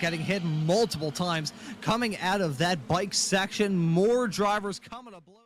getting hit multiple times coming out of that bike section. More drivers coming to blows.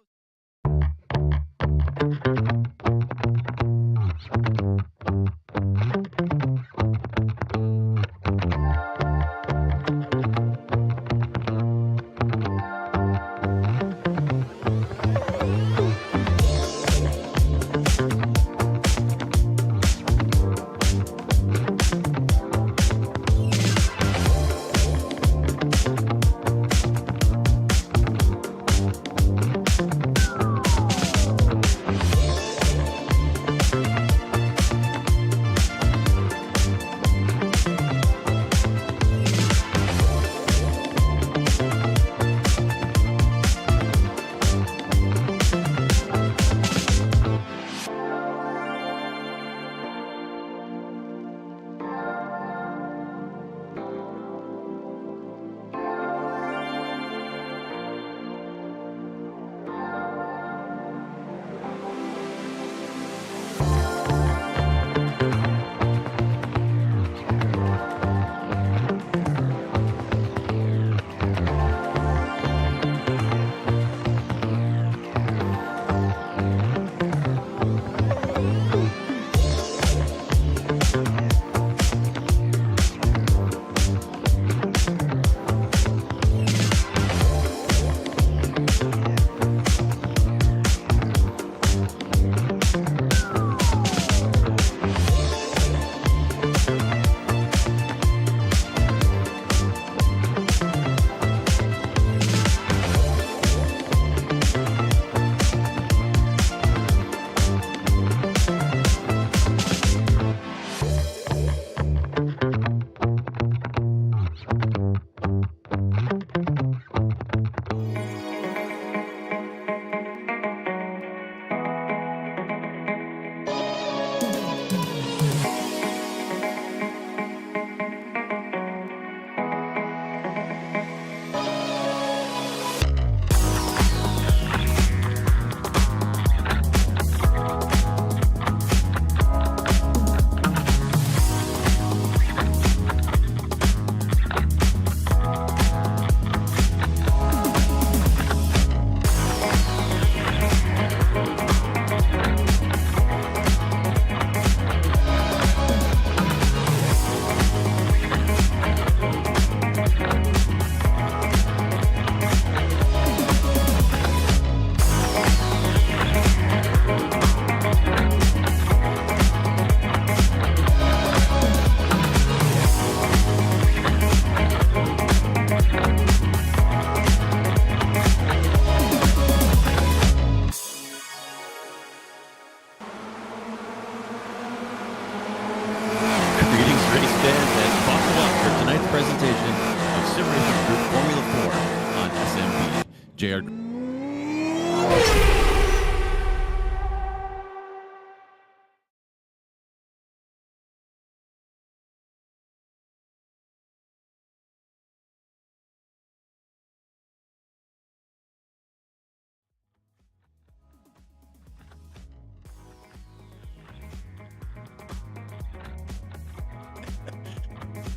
presentation of Sim Racing Group Formula 4 on SMB. JR.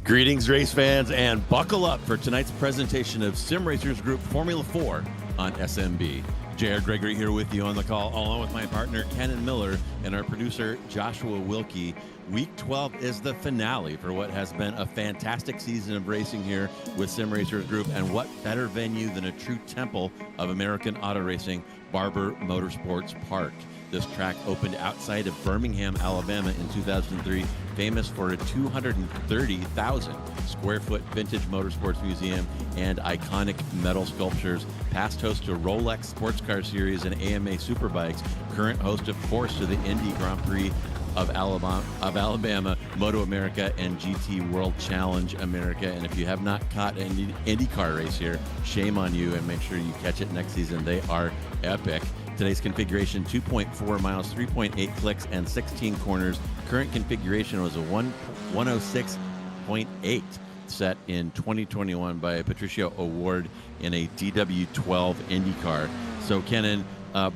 Greetings, race fans, and buckle up for tonight's presentation of Sim Racers Group Formula 4 on SMB. JR Gregory here with you on the call, along with my partner, Kennen Miller, and our producer, Joshua Wilkie. Week 12 is the finale for what has been a fantastic season of racing here with Sim Racers Group, and what better venue than a true temple of American auto racing, Barber Motorsports Park. This track opened outside of Birmingham, Alabama in 2003, famous for a 230,000 square foot vintage motorsports museum and iconic metal sculptures. Past host to Rolex Sports Car Series and AMA Superbikes, current host, of course, to the Indy Grand Prix of Alabama, Moto America, and GT World Challenge America. And if you have not caught an IndyCar race here, shame on you, and make sure you catch it next season. They are epic. Today's configuration, 2.4 miles, 3.8 clicks, and 16 corners. Current configuration was a 106.8 set in 2021 by Patricio Award in a DW12 IndyCar. So, Kennen,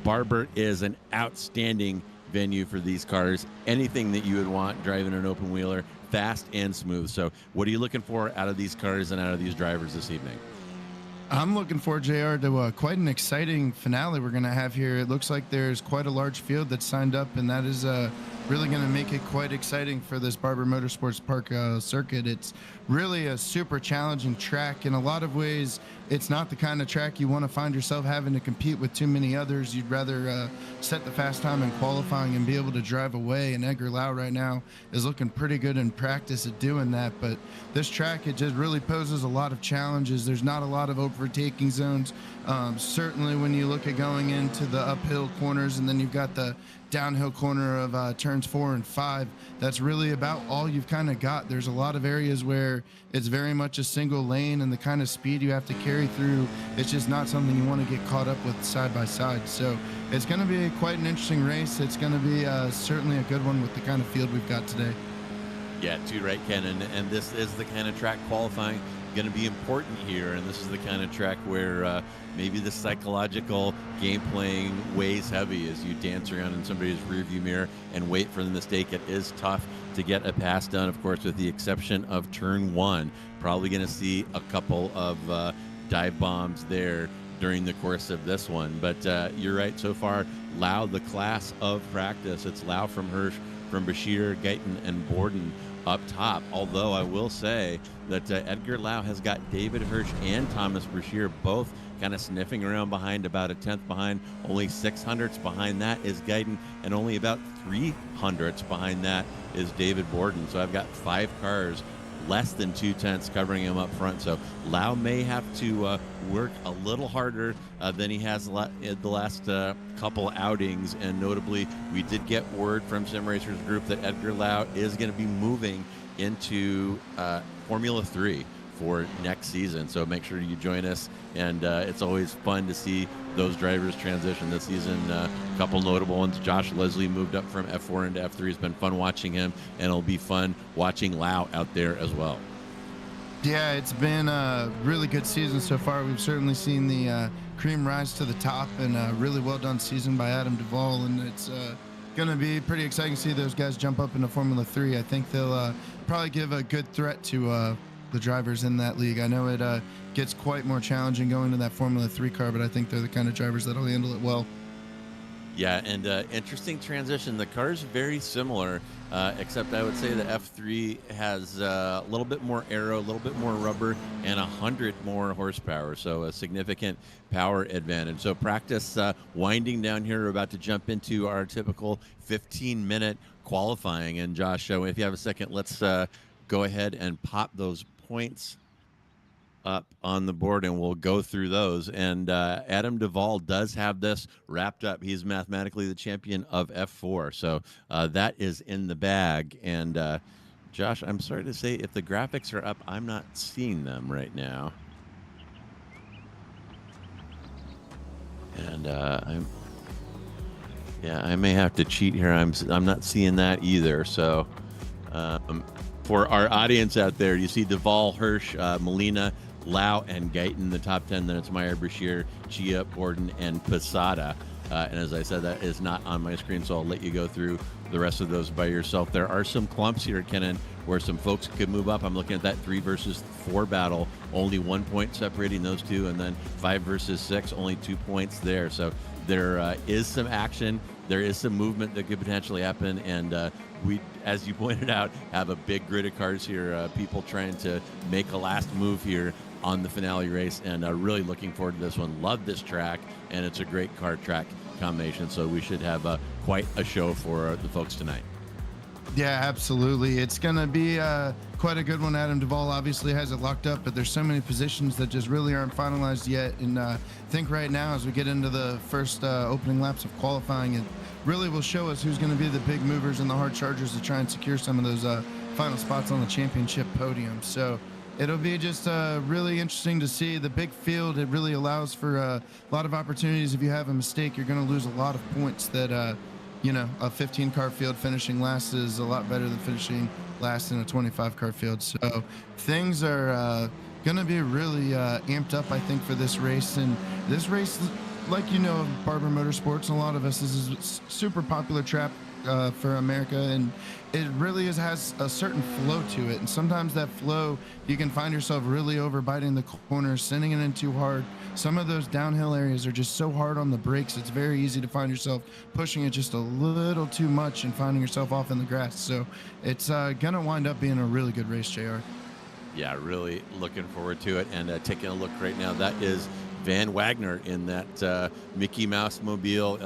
Barber is an outstanding venue for these cars. Anything that you would want driving an open wheeler. fast and smooth. So what are you looking for out of these cars and out of these drivers this evening? I'm looking forward, JR, to quite an exciting finale we're going to have here. It looks like there's quite a large field that's signed up, and that is really going to make it quite exciting for this Barber Motorsports Park circuit. It's really a super challenging track. In a lot of ways, it's not the kind of track you want to find yourself having to compete with too many others. You'd rather set the fast time in qualifying and be able to drive away, and Edgar Lau right now is looking pretty good in practice at doing that. But this track, it just really poses a lot of challenges. There's not a lot of overtaking zones. Certainly when you look at going into the uphill corners, and then you've got the downhill corner of turns 4 and 5, that's really about all you've kind of got. There's a lot of areas where it's very much a single lane, and the kind of speed you have to carry through, it's just not something you want to get caught up with side by side. So it's going to be quite an interesting race. It's going to be certainly a good one with the kind of field we've got today. Yeah, too right, Kennen. And this is the kind of track qualifying going to be important here, and this is the kind of track where maybe the psychological game playing weighs heavy as you dance around in somebody's rearview mirror and wait for the mistake. It is tough to get a pass done, of course, with the exception of turn 1. Probably going to see a couple of dive bombs there during the course of this one. But you're right, so far, Lau, the class of practice. It's Lau from Hirsch, from Bashir, Guyton, and Borden up top. Although I will say that Edgar Lau has got David Hirsch and Thomas Bashir both kind of sniffing around behind, about a tenth behind. Only 600ths behind that is Guyton, and only about 300ths behind that is David Borden. So I've got 5 cars less than 2/10 covering him up front. So Lau may have to work a little harder than he has in the last couple outings. And notably, we did get word from Sim Racers Group that Edgar Lau is going to be moving into Formula 3 for next season. So make sure you join us. And it's always fun to see those drivers transition this season. A couple notable ones. Josh Leslie moved up from F4 into F3. It's been fun watching him, and it'll be fun watching Lau out there as well. Yeah, it's been a really good season so far. We've certainly seen the cream rise to the top, and a really well done season by Adam Duvall, and it's going to be pretty exciting to see those guys jump up into Formula 3. I think they'll probably give a good threat to the drivers in that league. I know it gets quite more challenging going to that Formula 3 car, but I think they're the kind of drivers that'll handle it well. Yeah, and interesting transition. The car's very similar, except I would say the F3 has a little bit more aero, a little bit more rubber, and 100 more horsepower, so a significant power advantage. So practice winding down here. We're about to jump into our typical 15-minute qualifying. And Josh, if you have a second, let's go ahead and pop those points up on the board, and we'll go through those. And Adam Duvall does have this wrapped up. He's mathematically the champion of F4, so that is in the bag. And Josh, I'm sorry to say, if the graphics are up, I'm not seeing them right now. And I may have to cheat here. I'm not seeing that either. So for our audience out there, you see Duvall, Hirsch, Molina, Lau, and Guyton, the top 10. Then it's Meyer, Bashir, Chia, Borden, and Posada. And as I said, that is not on my screen, so I'll let you go through the rest of those by yourself. There are some clumps here, Kennen, where some folks could move up. I'm looking at that 3 versus 4 battle, only 1 point separating those two, and then 5 versus 6, only 2 points there. So there is some action. There is some movement that could potentially happen, and we, as you pointed out, have a big grid of cars here, people trying to make a last move here on the finale race, and really looking forward to this one. Love this track, and it's a great car track combination, so we should have quite a show for the folks tonight. Yeah, absolutely. It's going to be quite a good one. Adam Duvall obviously has it locked up, but there's so many positions that just really aren't finalized yet. And I think right now, as we get into the first opening laps of qualifying, it really will show us who's going to be the big movers and the hard chargers to try and secure some of those final spots on the championship podium. So it'll be just really interesting to see the big field. It really allows for a lot of opportunities. If you have a mistake, you're going to lose a lot of points that a 15-car field finishing last is a lot better than finishing last in a 25-car field. So things are going to be really amped up, I think, for this race. And this race, like Barber Motorsports, and a lot of us, this is a super popular track for America, and it really has a certain flow to it. And sometimes that flow, you can find yourself really overbiting the corners, sending it in too hard. Some of those downhill areas are just so hard on the brakes. It's very easy to find yourself pushing it just a little too much and finding yourself off in the grass. So it's gonna wind up being a really good race, JR. Yeah, really looking forward to it. And taking a look right now, that is Van Wagner in that Mickey Mouse mobile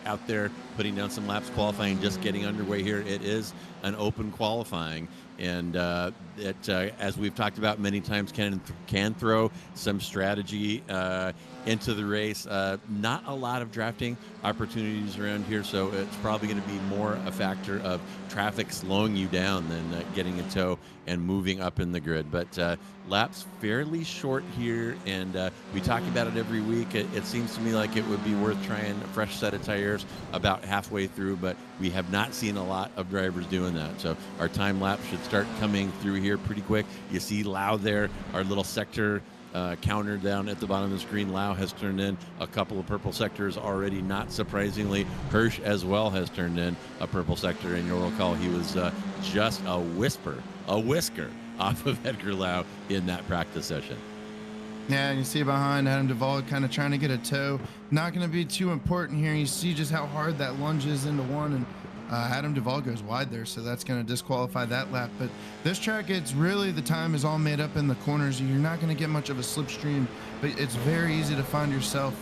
out there putting down some laps qualifying, just getting underway here. It is an open qualifying. And as we've talked about many times, Kennen can throw some strategy into the race. Not a lot of drafting opportunities around here, so it's probably going to be more a factor of traffic slowing you down than getting a tow and moving up in the grid. But laps fairly short here, and we talk about it every week. It seems to me like it would be worth trying a fresh set of tires about halfway through, but we have not seen a lot of drivers doing that. So our time lapse should start coming through here pretty quick. You see Lau there, our little sector counter down at the bottom of the screen. Lau has turned in a couple of purple sectors already. Not surprisingly, Hirsch as well has turned in a purple sector, and you'll recall he was just a whisker off of Edgar Lau in that practice session. Yeah, and you see behind Adam Duvall kind of trying to get a tow. Not going to be too important here. You see just how hard that lunges into one, and Adam Duvall goes wide there, so that's going to disqualify that lap. But this track, it's really, the time is all made up in the corners. You're not going to get much of a slipstream, but it's very easy to find yourself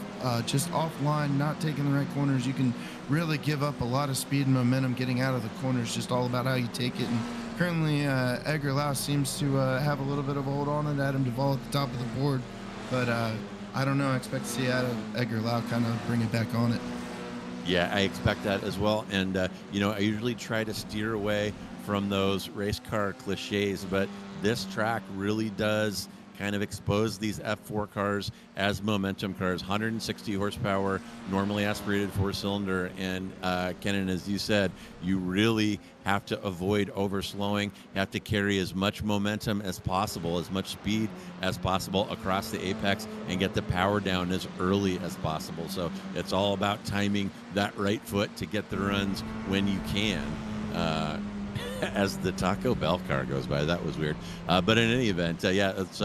just offline, not taking the right corners. You can really give up a lot of speed and momentum getting out of the corners, just all about how you take it. And currently, Edgar Lau seems to have a little bit of a hold on it. Adam Duvall at the top of the board, but I don't know. I expect to see Edgar Lau kind of bring it back on it. Yeah, I expect that as well. And, I usually try to steer away from those race car cliches, but this track really does kind of expose these F4 cars as momentum cars. 160 horsepower, normally aspirated four-cylinder, and Kennen, as you said, you really have to avoid overslowing. You have to carry as much momentum as possible, as much speed as possible across the apex, and get the power down as early as possible. So it's all about timing that right foot to get the runs when you can. As the Taco Bell car goes by. That was weird. But in any event, it's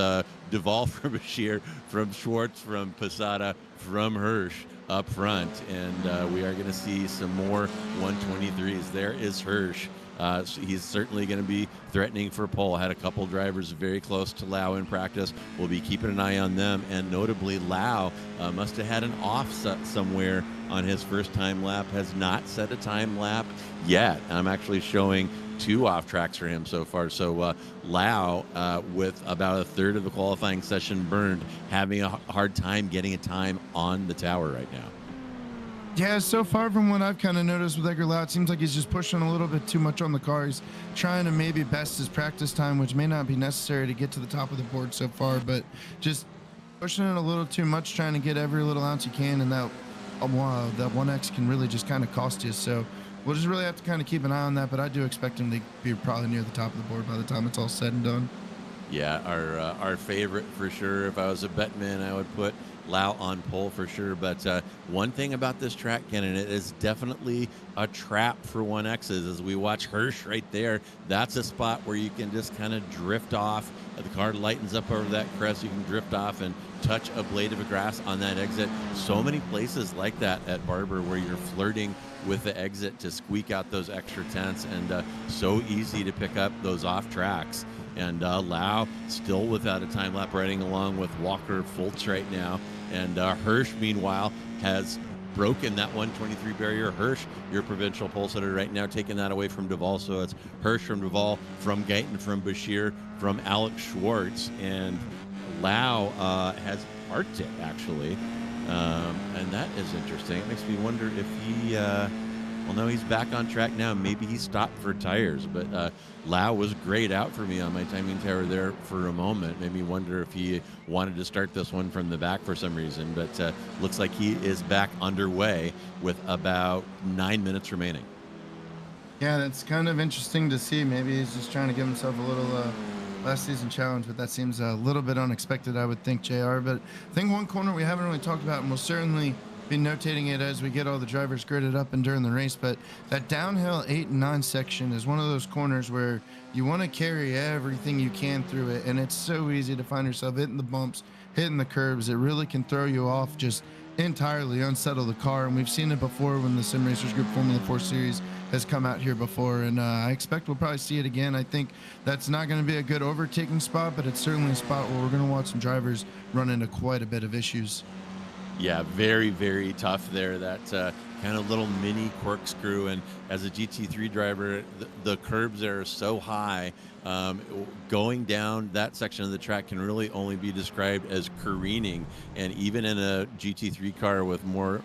Duvall from Bashir, from Schwartz, from Posada, from Hirsch up front. And we are going to see some more 123s. There is Hirsch. So he's certainly going to be threatening for pole. Had a couple drivers very close to Lau in practice. We'll be keeping an eye on them. And notably, Lau must have had an offset somewhere on his first time lap. Has not set a time lap yet. I'm actually showing 2 off tracks for him so far. So Lau, with about a third of the qualifying session burned, having a hard time getting a time on the tower right now. Yeah, so far from what I've kind of noticed with Edgar Lau, it seems like he's just pushing a little bit too much on the car. He's trying to maybe best his practice time, which may not be necessary to get to the top of the board so far, but just pushing it a little too much, trying to get every little ounce you can, and that 1X can really just kind of cost you. So we'll just really have to kind of keep an eye on that, but I do expect him to be probably near the top of the board by the time it's all said and done. Yeah, our favorite for sure. If I was a bet man, I would put Lau on pole for sure. But one thing about this track, Kennen, it is definitely a trap for 1Xs. As we watch Hirsch right there, that's a spot where you can just kind of drift off. The car lightens up over that crest. You can drift off and touch a blade of grass on that exit. So many places like that at Barber where you're flirting with the exit to squeak out those extra tenths, and so easy to pick up those off tracks. And Lau still without a time lap, riding along with Walker Fultz right now. And Hirsch, meanwhile, has broken that 123 barrier. Hirsch, your provincial pole sitter right now, taking that away from Duvall. So it's Hirsch from Duvall, from Guyton, from Bashir, from Alex Schwartz. And Lau has parked it, actually. And that is interesting. It makes me wonder if he... well, no, he's back on track now. Maybe he stopped for tires, but Lau was grayed out for me on my timing tower there for a moment. Made me wonder if he wanted to start this one from the back for some reason, but looks like he is back underway with about 9 minutes remaining. Yeah, that's kind of interesting to see. Maybe he's just trying to give himself a little last season challenge, but that seems a little bit unexpected, I would think, JR. But I think one corner we haven't really talked about, and we'll certainly be notating it as we get all the drivers gridded up and during the race. But that downhill 8 and 9 section is one of those corners where you want to carry everything you can through it, and it's so easy to find yourself hitting the bumps, hitting the curbs. It really can throw you off, just entirely unsettle the car. And we've seen it before when the Sim Racers Group Formula 4 Series has come out here before, and I expect we'll probably see it again. I think that's not going to be a good overtaking spot, but it's certainly a spot where we're going to watch some drivers run into quite a bit of issues. Yeah, very, very tough there. That kind of little mini corkscrew. And as a GT3 driver, the curbs there are so high. Going down that section of the track can really only be described as careening. And even in a GT3 car with more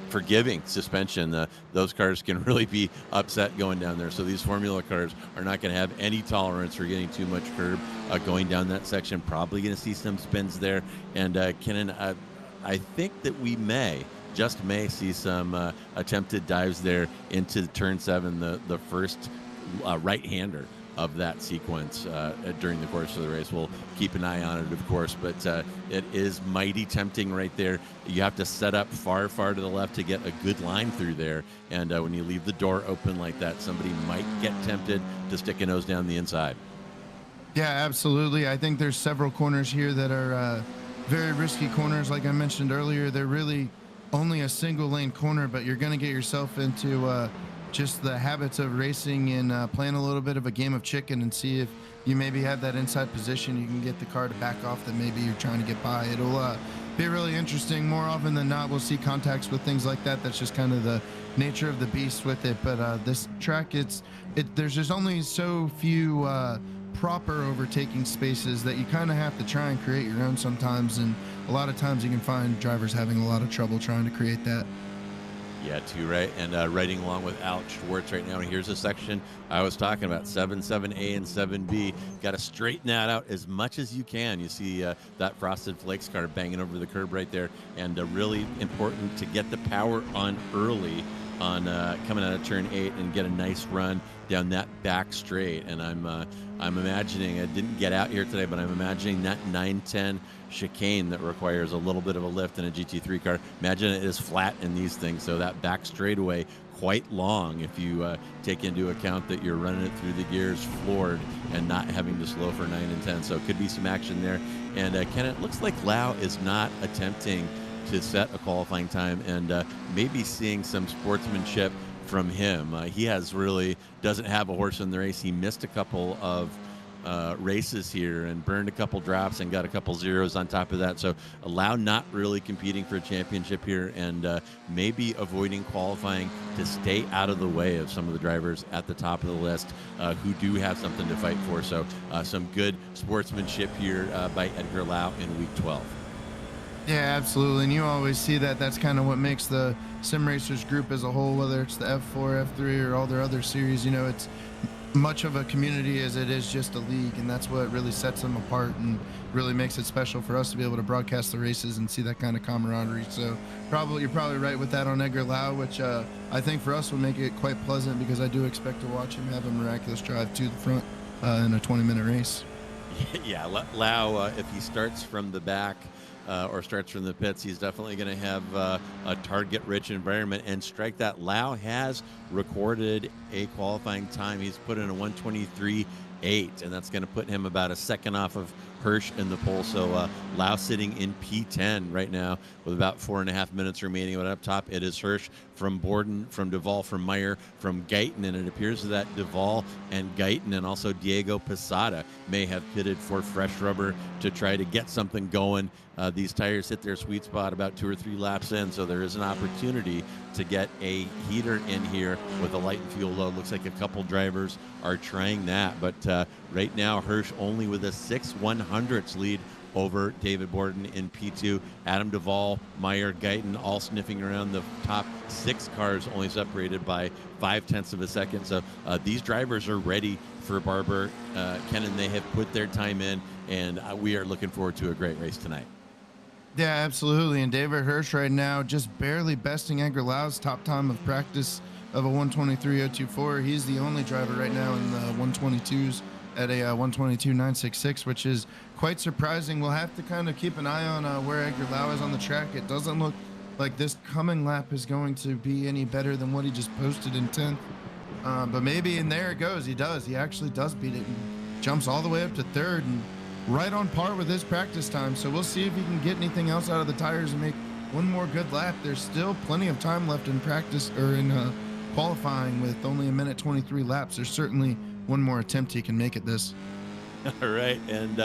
forgiving suspension, those cars can really be upset going down there. So these Formula cars are not going to have any tolerance for getting too much curb going down that section. Probably going to see some spins there. And Kennen, I think that we just may see some attempted dives there into turn 7, the first right-hander of that sequence during the course of the race. We'll keep an eye on it, of course, but it is mighty tempting right there. You have to set up far, far to the left to get a good line through there, and when you leave the door open like that, somebody might get tempted to stick a nose down the inside. Yeah, absolutely. I think there's several corners here that are very risky corners. Like I mentioned earlier, they're really only a single lane corner, but you're going to get yourself into just the habits of racing and playing a little bit of a game of chicken and see if you maybe have that inside position. You can get the car to back off that maybe you're trying to get by. It'll be really interesting. More often than not, we'll see contacts with things like that. That's just kind of the nature of the beast with it. But this track, there's just only so few proper overtaking spaces that you kind of have to try and create your own sometimes. And a lot of times you can find drivers having a lot of trouble trying to create that. Yeah, too right. And riding along with Alex Schwartz right now. And here's a section I was talking about, 7A and 7B. Got to straighten that out as much as you can. You see that Frosted Flakes car banging over the curb right there. And really important to get the power on early on coming out of turn 8 and get a nice run down that back straight. And I'm imagining, I didn't get out here today, but I'm imagining that 910 chicane that requires a little bit of a lift in a GT3 car. Imagine it is flat in these things, so that back straightaway quite long if you take into account that you're running it through the gears floored and not having to slow for 9 and 10. So it could be some action there. And Ken, it looks like Lau is not attempting to set a qualifying time, and maybe seeing some sportsmanship from him. He doesn't have a horse in the race. He missed a couple of races here and burned a couple drops and got a couple zeros on top of that. So Lau not really competing for a championship here, and maybe avoiding qualifying to stay out of the way of some of the drivers at the top of the list who do have something to fight for. So some good sportsmanship here by Edgar Lau in week 12. Yeah, absolutely. And you always see that. That's kind of what makes the Sim Racers group as a whole, whether it's the F4, F3, or all their other series. You know, it's much of a community as it is just a league, and that's what really sets them apart and really makes it special for us to be able to broadcast the races and see that kind of camaraderie. So you're probably right with that on Edgar Lau, which I think for us will make it quite pleasant, because I do expect to watch him have a miraculous drive to the front in a 20-minute race. Yeah, Lau, if he starts from the back or starts from the pits, he's definitely going to have a target-rich environment and strike that. Lau has recorded a qualifying time. He's put in a 1:23.8, and that's going to put him about a second off of Hirsch in the pole. So Lau sitting in P10 right now with about 4.5 minutes remaining. But up top, it is Hirsch, from Borden, from Duvall, from Meyer, from Guyton, and it appears that Duvall and Guyton and also Diego Posada may have pitted for fresh rubber to try to get something going. These tires hit their sweet spot about 2 or 3 laps in, so there is an opportunity to get a heater in here with a light and fuel load. Looks like a couple drivers are trying that, but right now Hirsch only with a 6/100ths lead over David Borden in P2. Adam Duvall, Meyer, Guyton all sniffing around the top 6 cars, only separated by 0.5 of a second. So these drivers are ready for Barber. Kennen, they have put their time in, and we are looking forward to a great race tonight. Yeah, absolutely. And David Hirsch right now just barely besting Edgar Lau's top time of practice of a 1:23.024. He's the only driver right now in the 1:22s at a 122.966, which is quite surprising. We'll have to kind of keep an eye on where Edgar Lau is on the track. It doesn't look like this coming lap is going to be any better than what he just posted in 10th. But maybe, and there it goes. He does. He actually does beat it and jumps all the way up to 3rd and right on par with his practice time. So we'll see if he can get anything else out of the tires and make one more good lap. There's still plenty of time left in practice or in qualifying with only a minute 23 laps. There's certainly one more attempt he can make at this. All right, and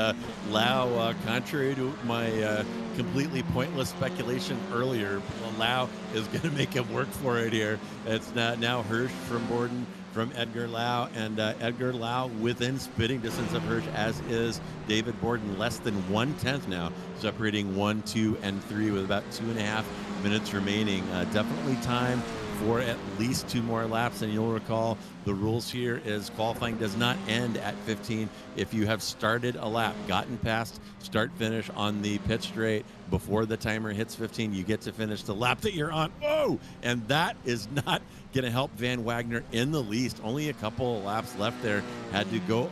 Lau, contrary to my completely pointless speculation earlier, Lau is going to make him work for it here. It's now Hirsch from Borden, from Edgar Lau, and Edgar Lau within spitting distance of Hirsch, as is David Borden, less than 1/10 now, separating 1, 2, and 3 with about 2.5 minutes remaining. Definitely time for at least 2 more laps, and you'll recall the rules here is qualifying does not end at 15. If you have started a lap, gotten past start finish on the pit straight before the timer hits 15, you get to finish the lap that you're on. Whoa! And that is not going to help Van Wagner in the least. Only a couple of laps left there. Had to go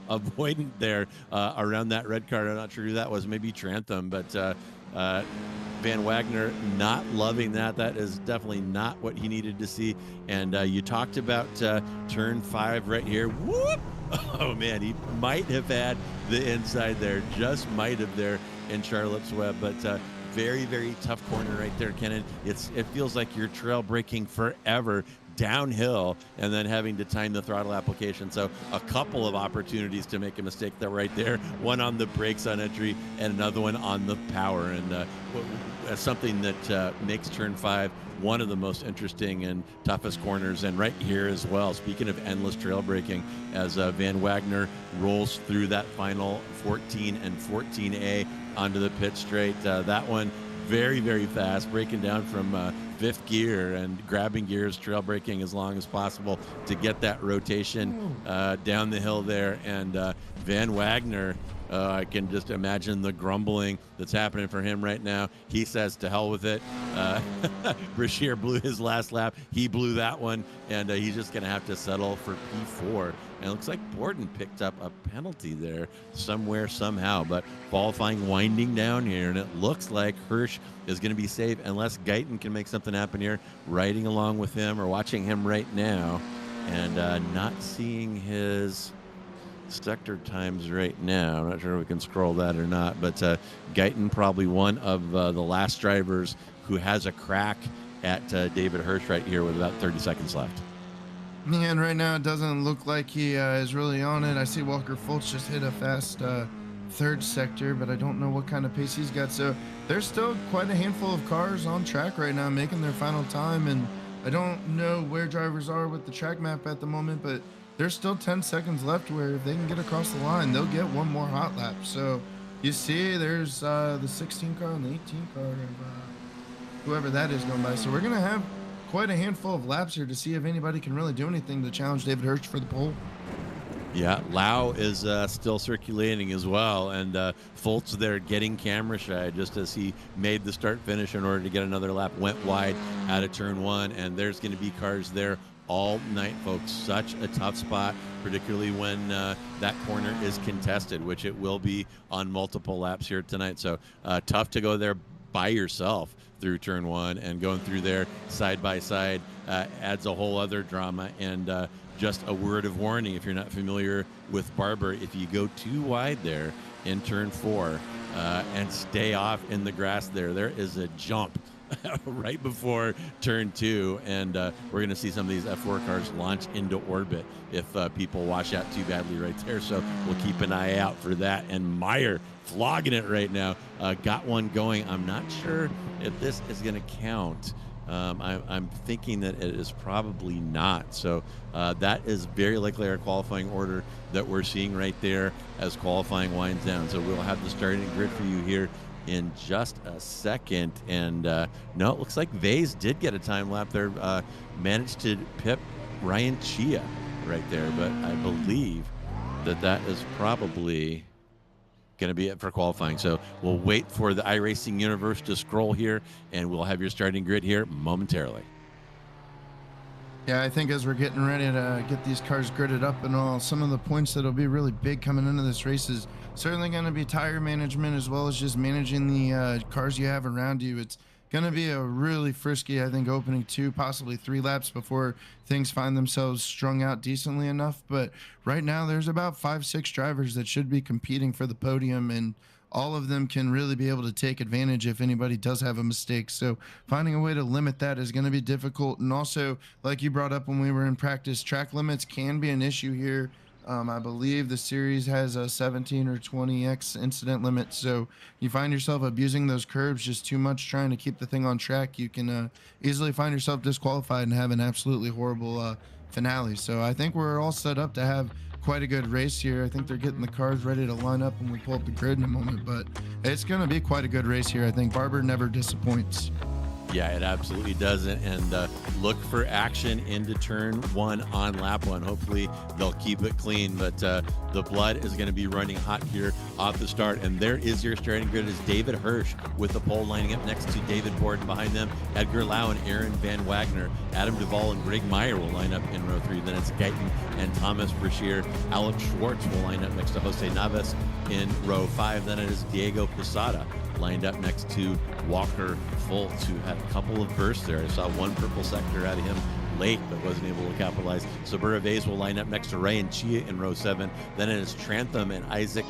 avoidant there around that red car. I'm not sure who that was. Maybe Trantham, but Van Wagner not loving that. That is definitely not what he needed to see. And you talked about turn 5 right here. Whoop! Oh, man, he might have had the inside there. Just might have there in Charlotte's Web. But very, very tough corner right there, Kennen. It feels like you're trail braking forever downhill and then having to time the throttle application. So a couple of opportunities to make a mistake there right there. One on the brakes on entry and another one on the power. And something that makes turn 5 one of the most interesting and toughest corners, and right here as well. Speaking of endless trail braking, as Van Wagner rolls through that final 14 and 14A onto the pit straight. That one very, very fast, breaking down from 5th gear and grabbing gears, trail braking as long as possible to get that rotation down the hill there. And Van Wagner, I can just imagine the grumbling that's happening for him right now. He says to hell with it. Brashear blew his last lap. He blew that one, and he's just going to have to settle for P4. And it looks like Borden picked up a penalty there somewhere, somehow. But qualifying winding down here, and it looks like Hirsch is going to be safe unless Guyton can make something happen here. Riding along with him or watching him right now, and not seeing his sector times right now. I'm not sure if we can scroll that or not, but Guyton probably one of the last drivers who has a crack at David Hirsch right here with about 30 seconds left. And right now it doesn't look like he is really on it. I see Walker Fultz just hit a fast 3rd sector, but I don't know what kind of pace he's got. So there's still quite a handful of cars on track right now making their final time, and I don't know where drivers are with the track map at the moment, but there's still 10 seconds left where if they can get across the line, they'll get one more hot lap. So you see there's the 16 car and the 18 car of whoever that is going by. So we're going to have quite a handful of laps here to see if anybody can really do anything to challenge David Hirsch for the pole. Yeah, Lau is still circulating as well, and Fultz there getting camera shy just as he made the start finish in order to get another lap, went wide out of turn 1, and there's going to be cars there all night, folks. Such a tough spot, particularly when that corner is contested, which it will be on multiple laps here tonight. So tough to go there by yourself through turn 1, and going through there side by side adds a whole other drama. And just a word of warning, if you're not familiar with Barber, if you go too wide there in turn 4 and stay off in the grass there is a jump right before turn 2, and we're going to see some of these F4 cars launch into orbit if people wash out too badly right there. So we'll keep an eye out for that. And Meyer flogging it right now, got one going. I'm not sure if this is going to count. I'm thinking that it is probably not. So that is very likely our qualifying order that we're seeing right there as qualifying winds down. So we'll have the starting grid for you here in just a second. And no, it looks like Vase did get a time lap there, managed to pip Ryan Chia right there, but I believe that is probably going to be it for qualifying. So we'll wait for the iRacing universe to scroll here, and we'll have your starting grid here momentarily. Yeah, I think as we're getting ready to get these cars gridded up and all, some of the points that'll be really big coming into this race is certainly going to be tire management as well as just managing the cars you have around you. It's going to be a really frisky, I think, opening 2, possibly 3 laps before things find themselves strung out decently enough. But right now, there's about 5, 6 drivers that should be competing for the podium, and all of them can really be able to take advantage if anybody does have a mistake. So finding a way to limit that is going to be difficult. And also, like you brought up when we were in practice, track limits can be an issue here. I believe the series has a 17 or 20x incident limit. So you find yourself abusing those curbs just too much, trying to keep the thing on track, you can easily find yourself disqualified and have an absolutely horrible finale. So I think we're all set up to have quite a good race here. I think they're getting the cars ready to line up when we pull up the grid in a moment, but it's going to be quite a good race here. I think Barber never disappoints. Yeah, it absolutely doesn't. And look for action into turn 1 on lap 1. Hopefully they'll keep it clean, but the blood is going to be running hot here off the start. And there is your starting grid is David Hirsch with the pole lining up next to David Borden. Behind them, Edgar Lau and Aaron Van Wagner. Adam Duvall and Greg Meyer will line up in row 3. Then it's Guyton and Thomas Brashear. Alex Schwartz will line up next to Jose Navas in row 5. Then it is Diego Posada lined up next to Walker Fultz, who had a couple of bursts there. I saw one purple sector out of him late, but wasn't able to capitalize. Sabura Vase will line up next to Ryan Chia in row 7. Then it is Trantham and Isaac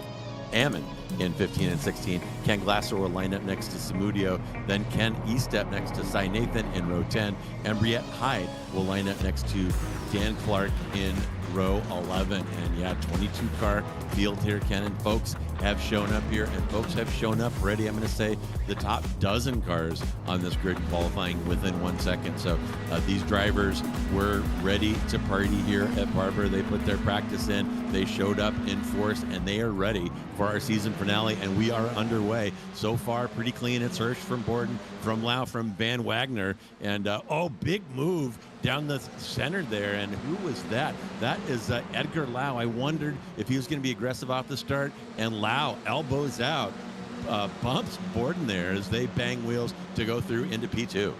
Ammon in 15 and 16. Ken Glasser will line up next to Samudio. Then Ken Estep next to Cy Nathan in row 10. And Briette Hyde will line up next to Dan Clark in row 11. And yeah, 22 car field here, Kennen. Folks have shown up here, and folks have shown up ready. I'm going to say the top dozen cars on this grid qualifying within 1 second. So these drivers were ready to party here at Barber. They put their practice in, they showed up in force, and they are ready for our season finale, and we are underway. So far, pretty clean. It's Hirsch from Borden, from Lau, from Van Wagner, and oh, big move down the center there. And who was that? That is Edgar Lau. I wondered if he was going to be aggressive off the start, and Lau elbows out, bumps Borden there as they bang wheels to go through into P2.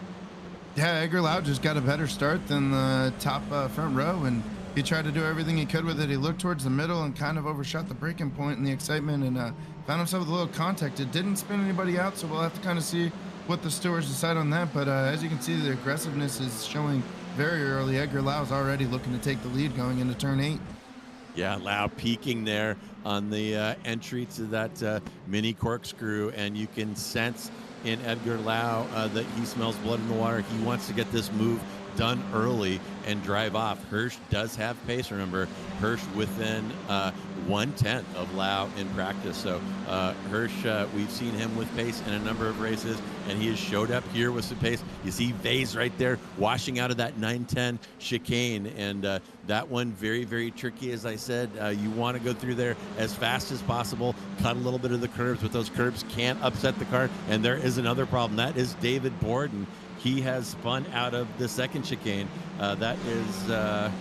Yeah, Edgar Lau just got a better start than the top front row, and he tried to do everything he could with it. He looked towards the middle and kind of overshot the braking point in the excitement, and found himself with a little contact. It didn't spin anybody out, so we'll have to kind of see what the stewards decide on that. But as you can see, the aggressiveness is showing very early. Edgar Lau is already looking to take the lead going into turn 8. Yeah, Lau peeking there on the entry to that mini corkscrew, and you can sense in Edgar Lau that he smells blood in the water. He wants to get this move done early and drive off. Hirsch does have pace. Remember, Hirsch within 1/10 of Lau in practice. So Hirsch, we've seen him with pace in a number of races, and he has showed up here with some pace. You see Vase right there washing out of that 910 chicane, and that one very, very tricky. As I said, you want to go through there as fast as possible, cut a little bit of the curves, but those curves can't upset the car. And there is another problem. That is David Borden. He has spun out of the second chicane. That is the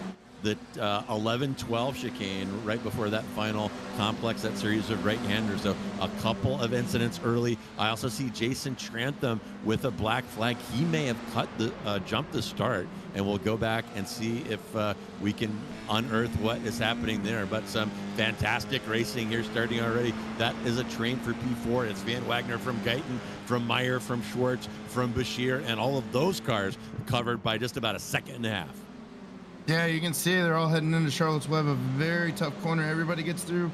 11-12 chicane right before that final complex, that series of right-handers. So a couple of incidents early. I also see Jason Trantham with a black flag. He may have cut the jumped the start, and we'll go back and see if we can unearth what is happening there. But some fantastic racing here starting already. That is a train for P4. It's Van Wagner from Guyton, from Meyer, from Schwartz, from Bashir, and all of those cars covered by just about a second and a half. Yeah, you can see they're all heading into Charlotte's Web, a very tough corner. Everybody gets through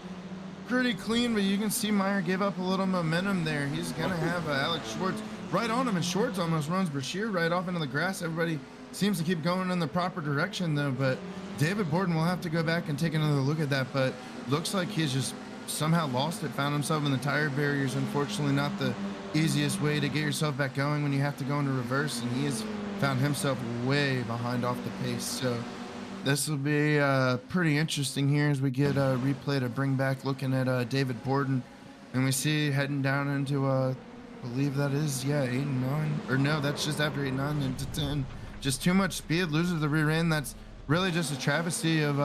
pretty clean, but you can see Meyer gave up a little momentum there. He's going to have Alex Schwartz right on him, and Schwartz almost runs Bashir right off into the grass. Everybody seems to keep going in the proper direction, though, but David Borden will have to go back and take another look at that, but looks like he's just somehow lost it, found himself in the tire barriers. Unfortunately, not the easiest way to get yourself back going when you have to go into reverse, and he has found himself way behind off the pace. So this will be pretty interesting here as we get a replay to bring back looking at David Borden, and we see heading down into I believe that is 8 and 9, or no, that's just after 8 and 9 into 10. Just too much speed, loses the rear end. That's really just a travesty of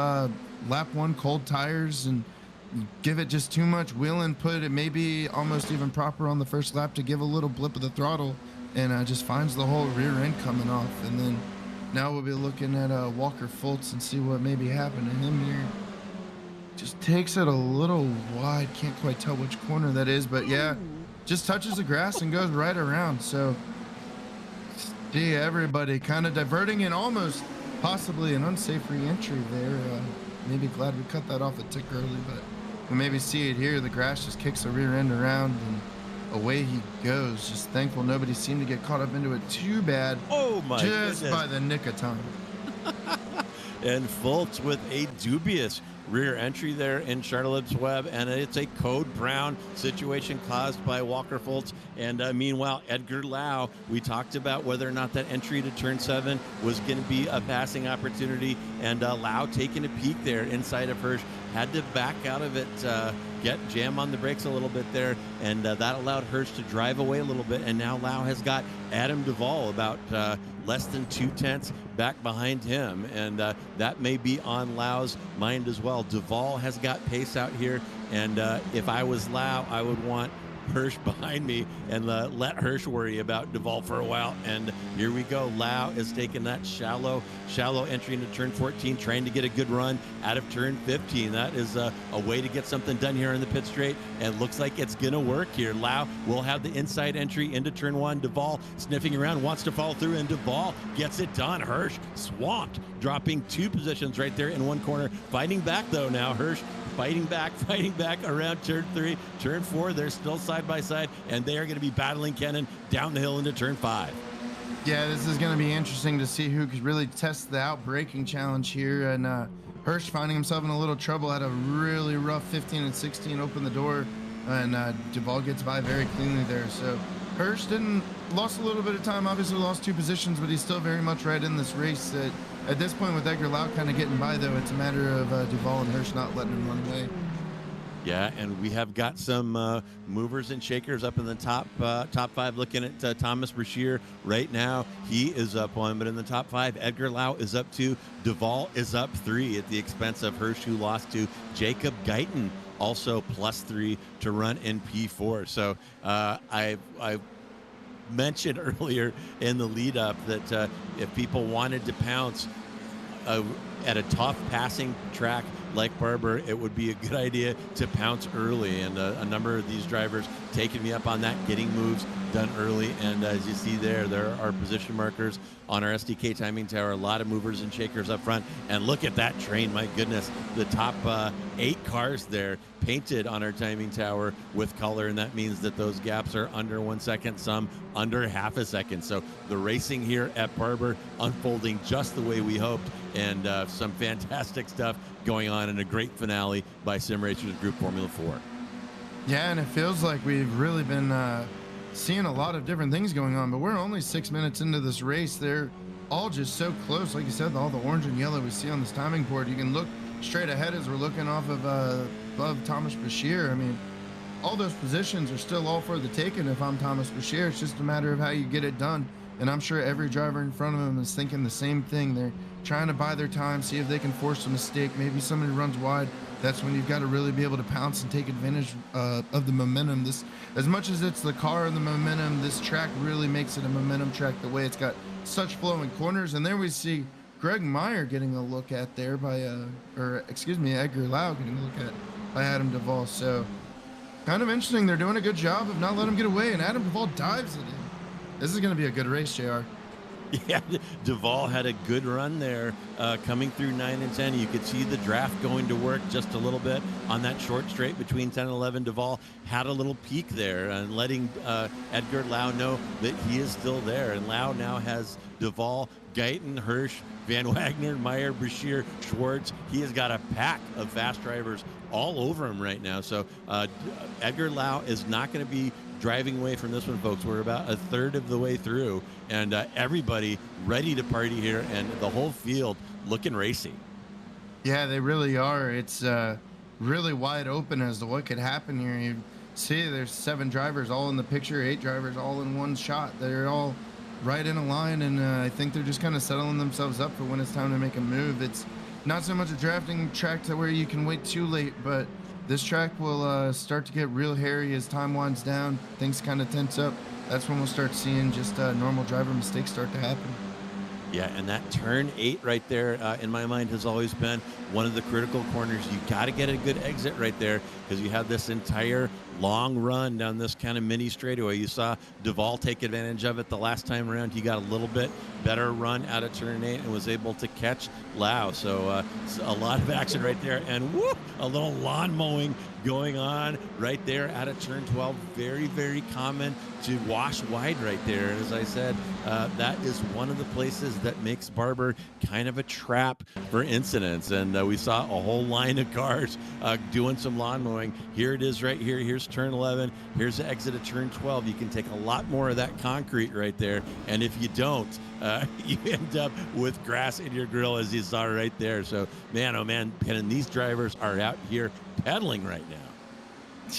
lap 1 cold tires, and give it just too much wheel input. It may be almost even proper on the first lap to give a little blip of the throttle, and just finds the whole rear end coming off. And then Now we'll be looking at Walker Fultz and see what maybe happened to him here. Just takes it a little wide. Can't quite tell which corner that is, but yeah, just touches the grass and goes right around. So see everybody kind of diverting and almost possibly an unsafe re-entry there. Maybe glad we cut that off a tick early, but we maybe see it here. The grass just kicks the rear end around and away he goes. Just thankful nobody seemed to get caught up into it too bad. Oh my just goodness. by the nick of time. And Fultz with a dubious rear entry there in Charlotte's Web, and it's a code brown situation caused by Walker Fultz. And meanwhile, Edgar Lau, we talked about whether or not that entry to turn 7 was going to be a passing opportunity, and Lau taking a peek there inside of Hirsch, had to back out of it, get jam on the brakes a little bit there, and that allowed Hirsch to drive away a little bit. And now Lau has got Adam Duvall about less than 2/10 back behind him, and that may be on Lau's mind as well. Duvall has got pace out here, and if I was Lau, I would want Hirsch behind me and let Hirsch worry about Duvall for a while. And here we go. Lau is taking that shallow entry into turn 14, trying to get a good run out of turn 15. That is a way to get something done here on the pit straight, and looks like it's gonna work here. Lau will have the inside entry into turn 1. Duvall sniffing around, wants to follow through, and Duvall gets it done. Hirsch swamped, dropping 2 positions right there in one corner. Fighting back though now, Hirsch fighting back around turn 3, turn 4. They're still side by side, and they are going to be battling Kennen down the hill into turn 5. Yeah, this is going to be interesting to see who could really test the out-braking challenge here. And Hirsch finding himself in a little trouble, had a really rough 15 and 16, open the door, and Duvall gets by very cleanly there. So Hirsch lost a little bit of time, obviously lost 2 positions, but he's still very much right in this race. At this point, with Edgar Lau kind of getting by, though, it's a matter of Duvall and Hirsch not letting him run away. Yeah, and we have got some movers and shakers up in the top 5. Looking at Thomas Brashear right now, he is up 1, but in the top 5, Edgar Lau is up 2. Duvall is up 3 at the expense of Hirsch, who lost to Jacob Guyton, also +3 to run in P4. So I mentioned earlier in the lead up that if people wanted to pounce at a tough passing track like Barber, it would be a good idea to pounce early, and a number of these drivers taking me up on that, getting moves done early. And as you see there are position markers on our SDK timing tower, a lot of movers and shakers up front. And look at that train, my goodness, the top 8 cars there painted on our timing tower with color, and that means that those gaps are under 1 second, some under half a second. So the racing here at Barber unfolding just the way we hoped, and some fantastic stuff going on in a great finale by Sim Racers Group Formula 4. Yeah, and it feels like we've really been seeing a lot of different things going on, but we're only 6 minutes into this race. They're all just so close. Like you said, all the orange and yellow we see on this timing board, you can look straight ahead as we're looking off of above Thomas Brashear. I mean, all those positions are still all for the taking if I'm Thomas Brashear. It's just a matter of how you get it done. And I'm sure every driver in front of him is thinking the same thing. They're trying to buy their time, see if they can force a mistake. Maybe somebody runs wide. That's when you've got to really be able to pounce and take advantage of the momentum. This, as much as it's the car and the momentum, this track really makes it a momentum track, the way it's got such flowing corners. And there we see Greg Meyer getting a look at there by, Edgar Lau getting a look at by Adam Duvall. So kind of interesting. They're doing a good job of not letting him get away, and Adam Duvall dives it in. This is going to be a good race, JR. Yeah, Duvall had a good run there coming through 9 and 10. You could see the draft going to work just a little bit on that short straight between 10 and 11. Duvall had a little peek there and letting Edgar Lau know that he is still there. And Lau now has Duvall, Guyton, Hirsch, Van Wagner, Meyer, Brashear, Schwartz. He has got a pack of fast drivers all over him right now. So Edgar Lau is not going to be driving away from this one, folks. We're about a third of the way through, and everybody ready to party here, and the whole field looking racy. Yeah, they really are. It's really wide open as to what could happen here. You see there's 7 drivers all in the picture, 8 drivers all in one shot. They're all right in a line, and I think they're just kind of settling themselves up for when it's time to make a move. It's not so much a drafting track to where you can wait too late, but this track will start to get real hairy as time winds down. Things kind of tense up. That's when we'll start seeing just normal driver mistakes start to happen. Yeah, and that turn 8 right there, in my mind, has always been one of the critical corners. You got to get a good exit right there because you have this entire long run down this kind of mini straightaway. You saw Duvall take advantage of it the last time around. He got a little bit better run out of turn 8 and was able to catch Lau. So a lot of action right there, and woo, a little lawn mowing going on right there out of turn 12. Very, very common to wash wide right there. And as I said, that is one of the places that makes Barber kind of a trap for incidents. And we saw a whole line of cars doing some lawn mowing. Here it is right here. Here's turn 11. Here's the exit of turn 12. You can take a lot more of that concrete right there. And if you don't, you end up with grass in your grill, as you saw right there. So, man, oh man, Kennen, these drivers are out here pedaling right now.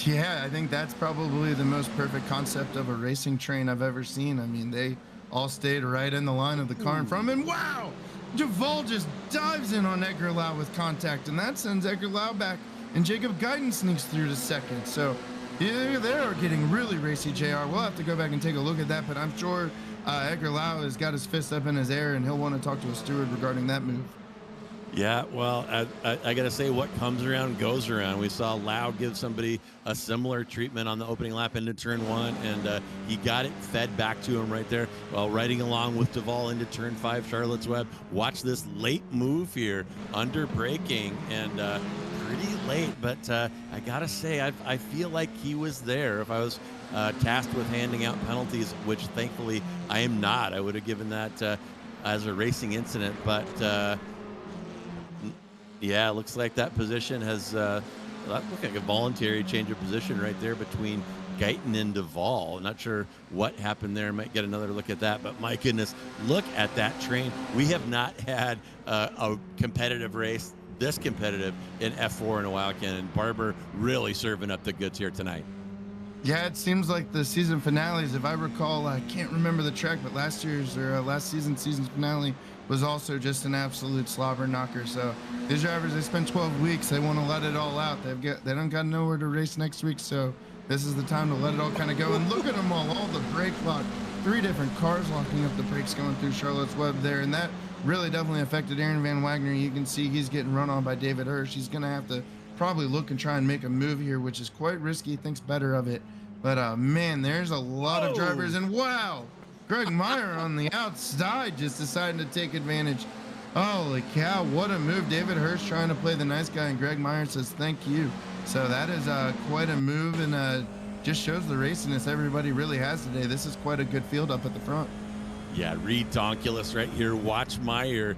Yeah, I think that's probably the most perfect concept of a racing train I've ever seen. I mean, they all stayed right in the line of the car in front of him. And wow, Duvall just dives in on Edgar Lau with contact, and that sends Edgar Lau back, and Jacob Guyton sneaks through to second. So yeah, they're getting really racy, JR. We'll have to go back and take a look at that, but I'm sure Edgar Lau has got his fist up in his air, and he'll want to talk to a steward regarding that move. Yeah, well, I got to say, what comes around goes around. We saw Lau give somebody a similar treatment on the opening lap into turn 1, and he got it fed back to him right there while riding along with Duvall into turn 5, Charlotte's Web. Watch this late move here, under braking, and pretty late, but I got to say, I feel like he was there. If I was tasked with handing out penalties, which thankfully I am not, I would have given that as a racing incident, but yeah, it looks like that position has that looked like a voluntary change of position right there between Guyton and Duvall. Not sure what happened there. Might get another look at that, but my goodness, look at that train. We have not had a competitive race this competitive in F4 in a while, Kennen. Barber really serving up the goods here tonight. Yeah, it seems like the season finales, if I recall, I can't remember the track, but last year's or last season's season finale was also just an absolute slobber knocker. So these drivers, they spend 12 weeks. They want to let it all out. They don't got nowhere to race next week. So this is the time to let it all kind of go. And look at them all the brake lock, 3 different cars locking up the brakes going through Charlotte's Web there. And that really definitely affected Aaron Van Wagner. You can see he's getting run on by David Hirsch. He's going to have to probably look and try and make a move here, which is quite risky. He thinks better of it. But man, there's a lot of drivers, and wow, Greg Meyer on the outside just deciding to take advantage. Holy cow, what a move. David Hirsch trying to play the nice guy, and Greg Meyer says thank you. So that is quite a move, and just shows the raciness everybody really has today. This is quite a good field up at the front. Yeah, Reed Donkulus right here. Watch Meyer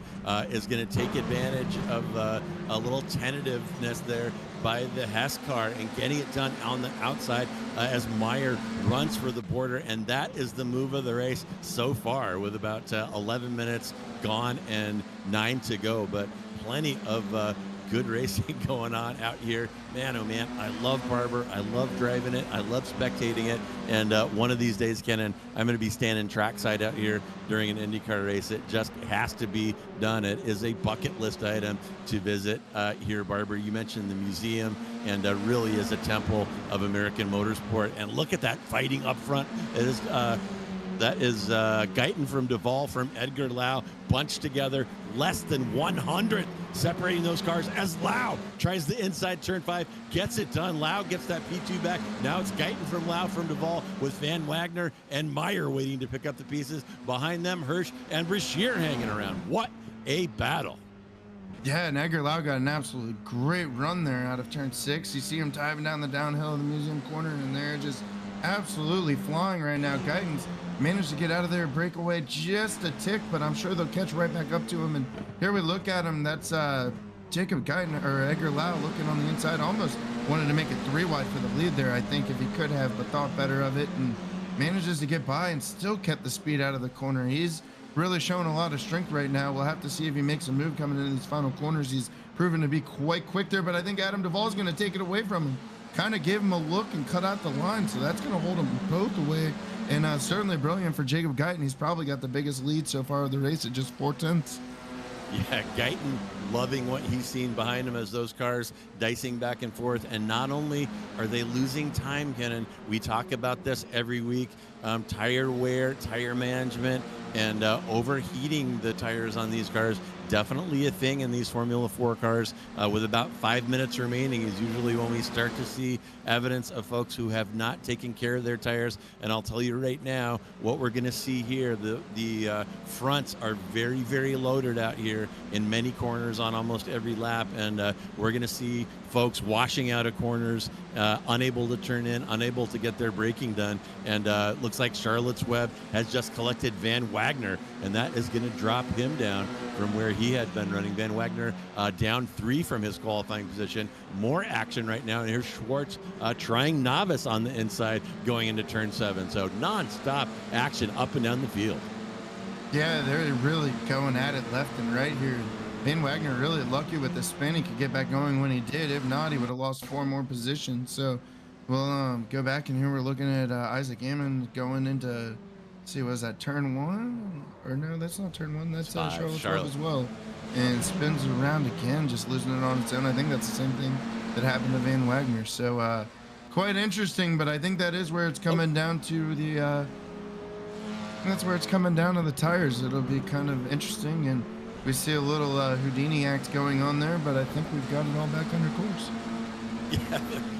is going to take advantage of a little tentativeness there by the Hess car and getting it done on the outside as Meyer runs for the border. And that is the move of the race so far, with about 11 minutes gone and 9 to go. But plenty of good racing going on out here. Man, oh man, I love Barber. I love driving it. I love spectating it. And one of these days, Kennen, I'm going to be standing trackside out here during an IndyCar race. It just has to be done. It is a bucket list item to visit here, Barber. You mentioned the museum, and really is a temple of American motorsport. And look at that fighting up front. It is that is Guyton from Duvall from Edgar Lau bunched together, less than 100 separating those cars as Lau tries the inside turn 5, gets it done. Lau gets that P2 back. Now it's Guyton from Lau from Duvall with Van Wagner and Meyer waiting to pick up the pieces. Behind them, Hirsch and Brashear hanging around. What a battle. Yeah, and Edgar Lau got an absolutely great run there out of turn 6. You see him diving down the downhill of the museum corner, and they're just absolutely flying right now. Guyton's managed to get out of there, break away just a tick, but I'm sure they'll catch right back up to him. And here we look at him. That's Jacob Guyton, or Edgar Lau, looking on the inside. Almost wanted to make it 3 wide for the lead there, I think, if he could have, but thought better of it, and manages to get by and still kept the speed out of the corner. He's really showing a lot of strength right now. We'll have to see if he makes a move coming into these final corners. He's proven to be quite quick there, but I think Adam Duvall is going to take it away from him. Kind of gave him a look and cut out the line, so that's going to hold them both away. And certainly brilliant for Jacob Guyton. He's probably got the biggest lead so far of the race at just 4/10. Yeah, Guyton loving what he's seen behind him as those cars dicing back and forth. And not only are they losing time, Kennen, we talk about this every week. tire wear, tire management, and overheating the tires on these cars. Definitely a thing in these Formula 4 cars. With about 5 minutes remaining is usually when we start to see evidence of folks who have not taken care of their tires. And I'll tell you right now, what we're going to see here, the fronts are very, very loaded out here in many corners on almost every lap. And we're going to see folks washing out of corners, unable to turn in, unable to get their braking done. And looks like Charlotte's Web has just collected Van Wagner, and that is going to drop him down from where he had been running. Van Wagner down 3 from his qualifying position. More action right now, and here's Schwartz trying novice on the inside going into turn 7. So non-stop action up and down the field. Yeah, they're really going at it left and right here. Van Wagner really lucky with the spin. He could get back going when he did. If not, he would have lost 4 more positions. So we'll go back, and here we're looking at Isaac Ammon going into, see, was that turn 1? Or no, that's not turn 1. That's Charlotte's Web as well. And spins around again, just losing it on its own. I think that's the same thing that happened to Van Wagner. So quite interesting, but I think that is where it's coming down to the that's where it's coming down to the tires. It'll be kind of interesting, and we see a little Houdini act going on there, but I think we've got it all back under course. Yeah,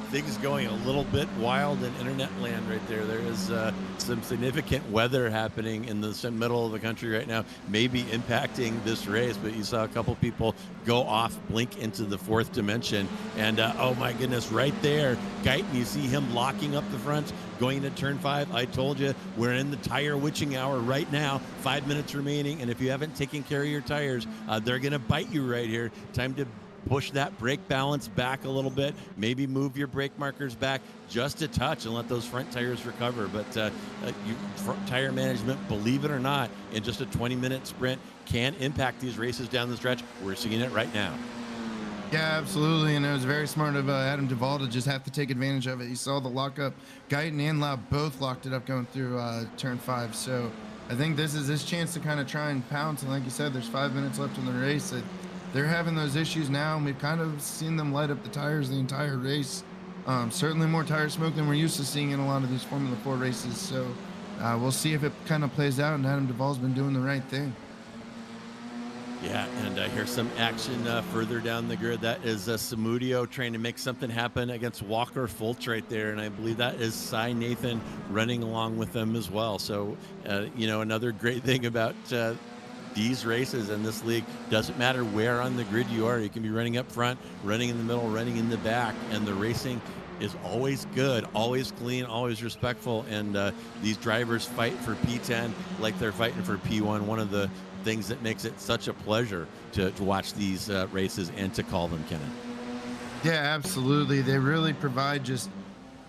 things going a little bit wild in internet land right there. There is some significant weather happening in the middle of the country right now, maybe impacting this race, but you saw a couple people go off, blink into the 4th dimension, and oh my goodness, right there, Guyton, you see him locking up the front, going into turn 5. I told you, we're in the tire witching hour right now, 5 minutes remaining, and if you haven't taken care of your tires, they're going to bite you right here. Time to push that brake balance back a little bit, maybe move your brake markers back just a touch and let those front tires recover. But front tire management, believe it or not, in just a 20-minute sprint can impact these races down the stretch. We're seeing it right now. Yeah, absolutely, and it was very smart of Adam Duvall to just have to take advantage of it. He saw the lockup. Guyton and Lau both locked it up going through turn 5. So I think this is his chance to kind of try and pounce. And like you said, there's 5 minutes left in the race. They're having those issues now, and we've kind of seen them light up the tires the entire race. Certainly more tire smoke than we're used to seeing in a lot of these Formula 4 races. So we'll see if it kind of plays out, and Adam Duvall's been doing the right thing. Yeah, and here's some action further down the grid. That is Samudio trying to make something happen against Walker Fultz right there, and I believe that is Cy Nathan running along with them as well. So, another great thing about these races in this league, doesn't matter where on the grid you are. You can be running up front, running in the middle, running in the back, and the racing is always good, always clean, always respectful, and these drivers fight for P10 like they're fighting for P1. One of the things that makes it such a pleasure to watch these races and to call them, Kennen. Yeah, absolutely. They really provide just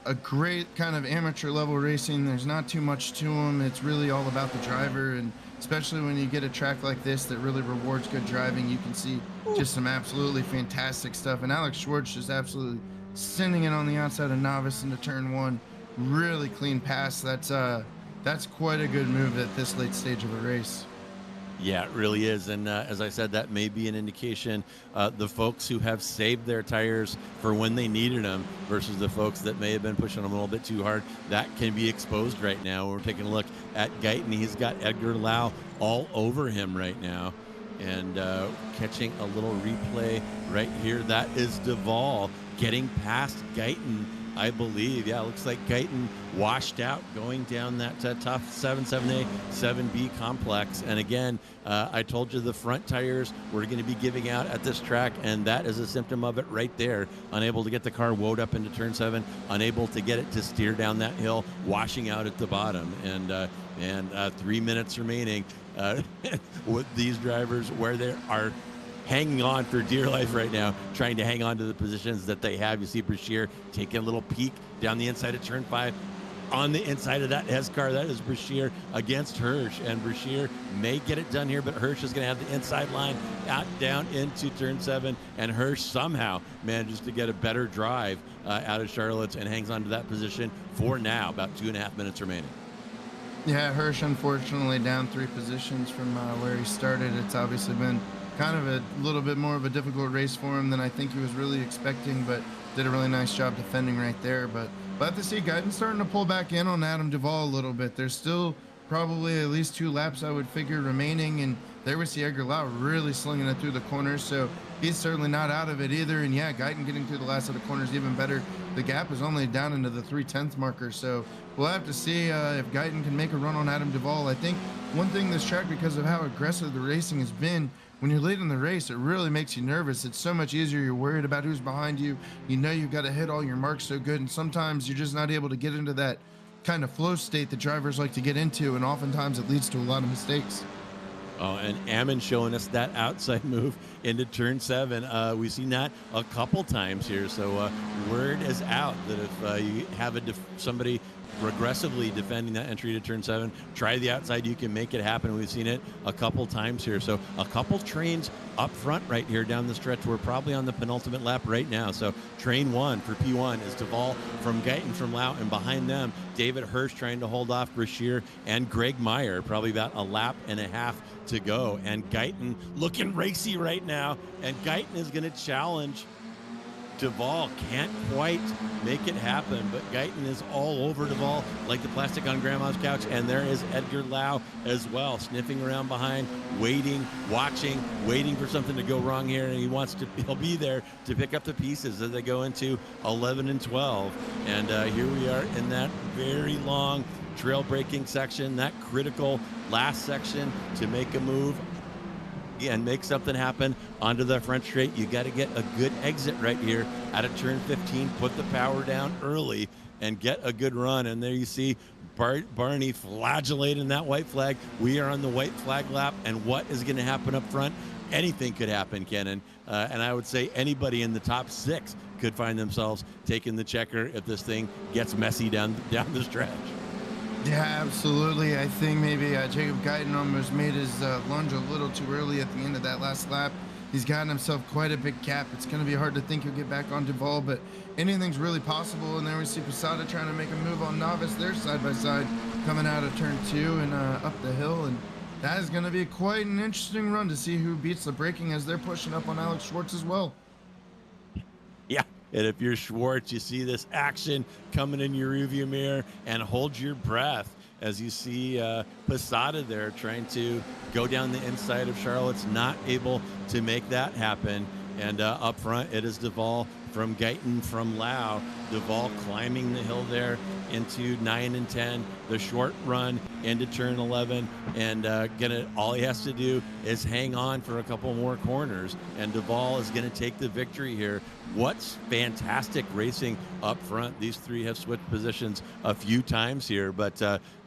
a great kind of amateur level racing. There's not too much to them. It's really all about the driver, and especially when you get a track like this that really rewards good driving, you can see just some absolutely fantastic stuff. And Alex Schwartz just absolutely sending it on the outside of novice into turn 1. Really clean pass. That's quite a good move at this late stage of a race. Yeah, it really is. And as I said, that may be an indication the folks who have saved their tires for when they needed them versus the folks that may have been pushing them a little bit too hard. That can be exposed right now. We're taking a look at Guyton. He's got Edgar Lau all over him right now. And catching a little replay right here. That is Duvall getting past Guyton, I believe. Yeah, it looks like Guyton washed out going down that tough 7A, 7B complex. And again, I told you the front tires were going to be giving out at this track, and that is a symptom of it right there. Unable to get the car woed up into turn 7, unable to get it to steer down that hill, washing out at the bottom. And 3 minutes remaining with these drivers where they are hanging on for dear life right now, trying to hang on to the positions that they have. You see Brashear taking a little peek down the inside of turn 5. On the inside of that Hess car, that is Brashear against Hirsch, and Brashear may get it done here, but Hirsch is going to have the inside line out down into turn 7, and Hirsch somehow manages to get a better drive out of Charlotte's and hangs on to that position for now, about 2.5 minutes remaining. Yeah, Hirsch unfortunately down 3 positions from where he started. It's obviously been kind of a little bit more of a difficult race for him than I think he was really expecting, but did a really nice job defending right there. But We'll have to see. Guyton's starting to pull back in on Adam Duvall a little bit. There's still probably at least 2 laps, I would figure, remaining. And there we see Edgar Lau really slinging it through the corners. So he's certainly not out of it either. And yeah, Guyton getting through the last set of corners even better. The gap is only down into the 3/10 marker. So we'll have to see if Guyton can make a run on Adam Duvall. I think one thing this track, because of how aggressive the racing has been, when you're late in the race, it really makes you nervous. It's so much easier. You're worried about who's behind you. You know you've got to hit all your marks so good. And sometimes you're just not able to get into that kind of flow state that drivers like to get into. And oftentimes it leads to a lot of mistakes. Oh, and Ammon showing us that outside move into turn 7. We've seen that a couple times here. So word is out that if you have somebody aggressively defending that entry to turn 7, try the outside, you can make it happen. We've seen it a couple times here. So a couple trains up front right here down the stretch. We're probably on the penultimate lap right now. So train 1 for P1 is Duvall from Guyton from Lau, and behind them David Hirsch trying to hold off Brashear and Greg Meyer. Probably about a lap and a half to go, and Guyton looking racy right now, and Guyton is going to challenge Duvall. Can't quite make it happen, but Guyton is all over Duvall like the plastic on grandma's couch. And there is Edgar Lau as well, sniffing around behind, waiting, watching, waiting for something to go wrong here, and he'll be there to pick up the pieces as they go into 11 and 12. And here we are in that very long trail braking section, that critical last section to make a move and make something happen onto the front straight. You got to get a good exit right here out of turn 15, put the power down early and get a good run. And there you see Barney flagellating that white flag. We are on the white flag lap, and what is going to happen up front? Anything could happen, Kennen. And I would say anybody in the top 6 could find themselves taking the checker if this thing gets messy down the stretch. Yeah, absolutely. I think maybe Jacob Guyton almost made his lunge a little too early at the end of that last lap. He's gotten himself quite a big gap. It's going to be hard to think he'll get back on Duvall, but anything's really possible. And then we see Posada trying to make a move on Novice. They're side by side coming out of turn 2 and up the hill. And that is going to be quite an interesting run to see who beats the braking as they're pushing up on Alex Schwartz as well. Yeah. And if you're Schwartz, you see this action coming in your rearview mirror and hold your breath as you see Posada there trying to go down the inside of Charlotte's, not able to make that happen. And up front, it is Duvall from Guyton from Lau. Duvall climbing the hill there into 9 and 10, the short run into turn 11, and all he has to do is hang on for a couple more corners, and Duvall is gonna take the victory here. What's fantastic racing up front. These 3 have switched positions a few times here, but